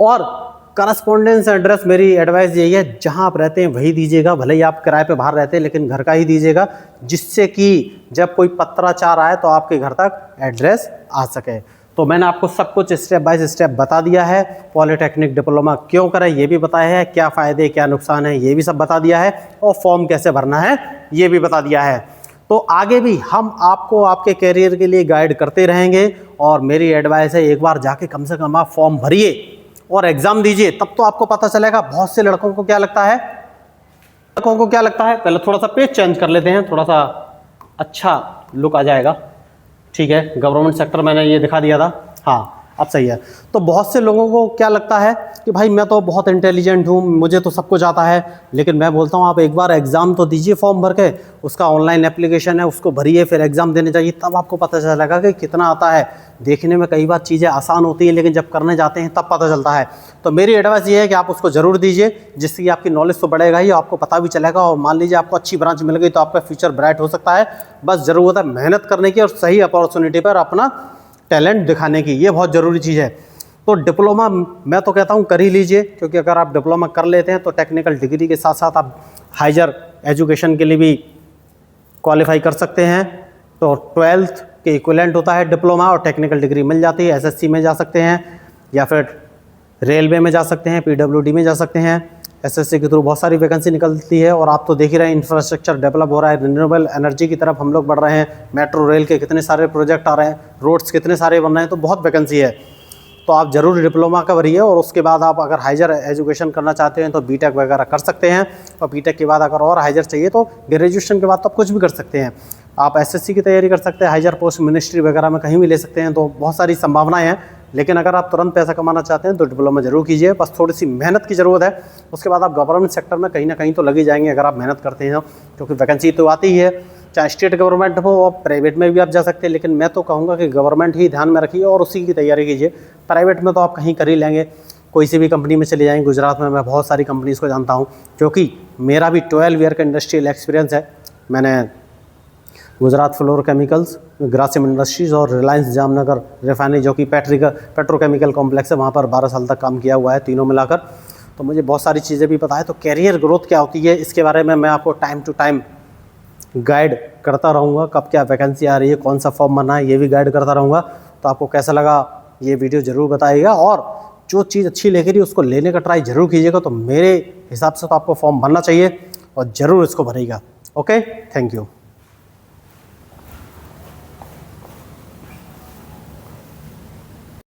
और करस्पॉन्डेंस एड्रेस मेरी एडवाइस यही है, जहां आप रहते हैं वही दीजिएगा, भले ही आप किराए पे बाहर रहते हैं लेकिन घर का ही दीजिएगा, जिससे कि जब कोई पत्राचार आए तो आपके घर तक एड्रेस आ सके। तो मैंने आपको सब कुछ स्टेप बाय स्टेप बता दिया है। पॉलिटेक्निक डिप्लोमा क्यों करें ये भी बताया है, क्या फ़ायदे क्या नुकसान है ये भी सब बता दिया है, और फॉर्म कैसे भरना है ये भी बता दिया है। तो आगे भी हम आपको आपके करियर के लिए गाइड करते रहेंगे। और मेरी एडवाइस है, एक बार जाके कम से कम आप फॉर्म भरिए और एग्ज़ाम दीजिए, तब तो आपको पता चलेगा। बहुत से लड़कों को क्या लगता है, पहले थोड़ा सा पेज चेंज कर लेते हैं, थोड़ा सा अच्छा लुक आ जाएगा, ठीक है। गवर्नमेंट सेक्टर मैंने ये दिखा दिया था, हाँ अब सही है। तो बहुत से लोगों को क्या लगता है कि भाई मैं तो बहुत इंटेलिजेंट हूँ, मुझे तो सब कुछ आता है, लेकिन मैं बोलता हूँ आप एक बार एग्ज़ाम तो दीजिए फॉर्म भर के, उसका ऑनलाइन एप्लीकेशन है उसको भरिए, फिर एग्ज़ाम देने जाइए, तब आपको पता चलेगा कि कितना आता है। देखने में कई बार चीज़ें आसान होती हैं लेकिन जब करने जाते हैं तब पता चलता है। तो मेरी एडवाइस ये है कि आप उसको ज़रूर दीजिए, जिससे कि आपकी नॉलेज तो बढ़ेगा ही, आपको पता भी चलेगा। और मान लीजिए आपको अच्छी ब्रांच मिल गई तो आपका फ्यूचर ब्राइट हो सकता है। बस ज़रूरत है मेहनत करने की और सही अपॉर्चुनिटी पर अपना टैलेंट दिखाने की, ये बहुत ज़रूरी चीज़ है। तो डिप्लोमा मैं तो कहता हूँ कर ही लीजिए, क्योंकि अगर आप डिप्लोमा कर लेते हैं तो टेक्निकल डिग्री के साथ साथ आप हायर एजुकेशन के लिए भी क्वालिफाई कर सकते हैं। तो 12th के इक्विवेलेंट होता है डिप्लोमा, और टेक्निकल डिग्री मिल जाती है। SSC में जा सकते हैं या फिर रेलवे में जा सकते हैं, PWD में जा सकते हैं। SSC के थ्रू बहुत सारी वैकेंसी निकलती है। और आप तो देख ही रहे हैं इंफ्रास्ट्रक्चर डेवलप हो रहा है, रिन्यूएबल एनर्जी की तरफ हम लोग बढ़ रहे हैं, मेट्रो रेल के कितने सारे प्रोजेक्ट आ रहे हैं, रोड्स कितने सारे बन रहे हैं, तो बहुत वैकेंसी है। तो आप ज़रूर डिप्लोमा का भरिए, और उसके बाद आप अगर हाइजर एजुकेशन करना चाहते हैं तो बीटेक वगैरह कर सकते हैं। और बीटेक के बाद अगर और हाइजर चाहिए तो ग्रेजुएशन के बाद तो आप कुछ भी कर सकते हैं। आप SSC की तैयारी कर सकते हैं, हाइजर पोस्ट मिनिस्ट्री वगैरह में कहीं भी ले सकते हैं। तो बहुत सारी संभावनाएं हैं, लेकिन अगर आप तुरंत पैसा कमाना चाहते हैं तो डिप्लोमा जरूर कीजिए, बस थोड़ी सी मेहनत की ज़रूरत है। उसके बाद आप गवर्नमेंट सेक्टर में कहीं ना कहीं तो लगे जाएंगे अगर आप मेहनत करते हैं, क्योंकि वैकेंसी तो आती ही है, चाहे स्टेट गवर्नमेंट हो और प्राइवेट में भी आप जा सकते हैं। लेकिन मैं तो कहूँगा कि गवर्नमेंट ही ध्यान में रखिए और उसी की तैयारी कीजिए। प्राइवेट में तो आप कहीं कर ही लेंगे, कोई सी भी कंपनी में चले जाएंगे। गुजरात में मैं बहुत सारी कंपनीज़ को जानता हूँ, क्योंकि मेरा भी 12 ईयर का इंडस्ट्रियल एक्सपीरियंस है। मैंने Gujarat floor chemicals, Grasim industries और रिलायंस जामनगर रिफाइनरी जो कि पेट्रोकेमिकल कॉम्प्लेक्स है, वहाँ पर 12 साल तक काम किया हुआ है, तीनों मिलाकर। तो मुझे बहुत सारी चीज़ें भी पता है। तो कैरियर ग्रोथ क्या होती है इसके बारे में मैं आपको टाइम टू टाइम गाइड करता रहूँगा। कब क्या वैकेंसी आ रही है, कौन सा फॉर्म भरना है, ये भी गाइड करता रहूँगा। तो आपको कैसा लगा ये वीडियो ज़रूर बताइएगा, और जो चीज़ अच्छी लग रही है उसको लेने का ट्राई ज़रूर कीजिएगा। तो मेरे हिसाब से तो आपको फॉर्म भरना चाहिए और ज़रूर इसको भरिएगा। Okay, thank you.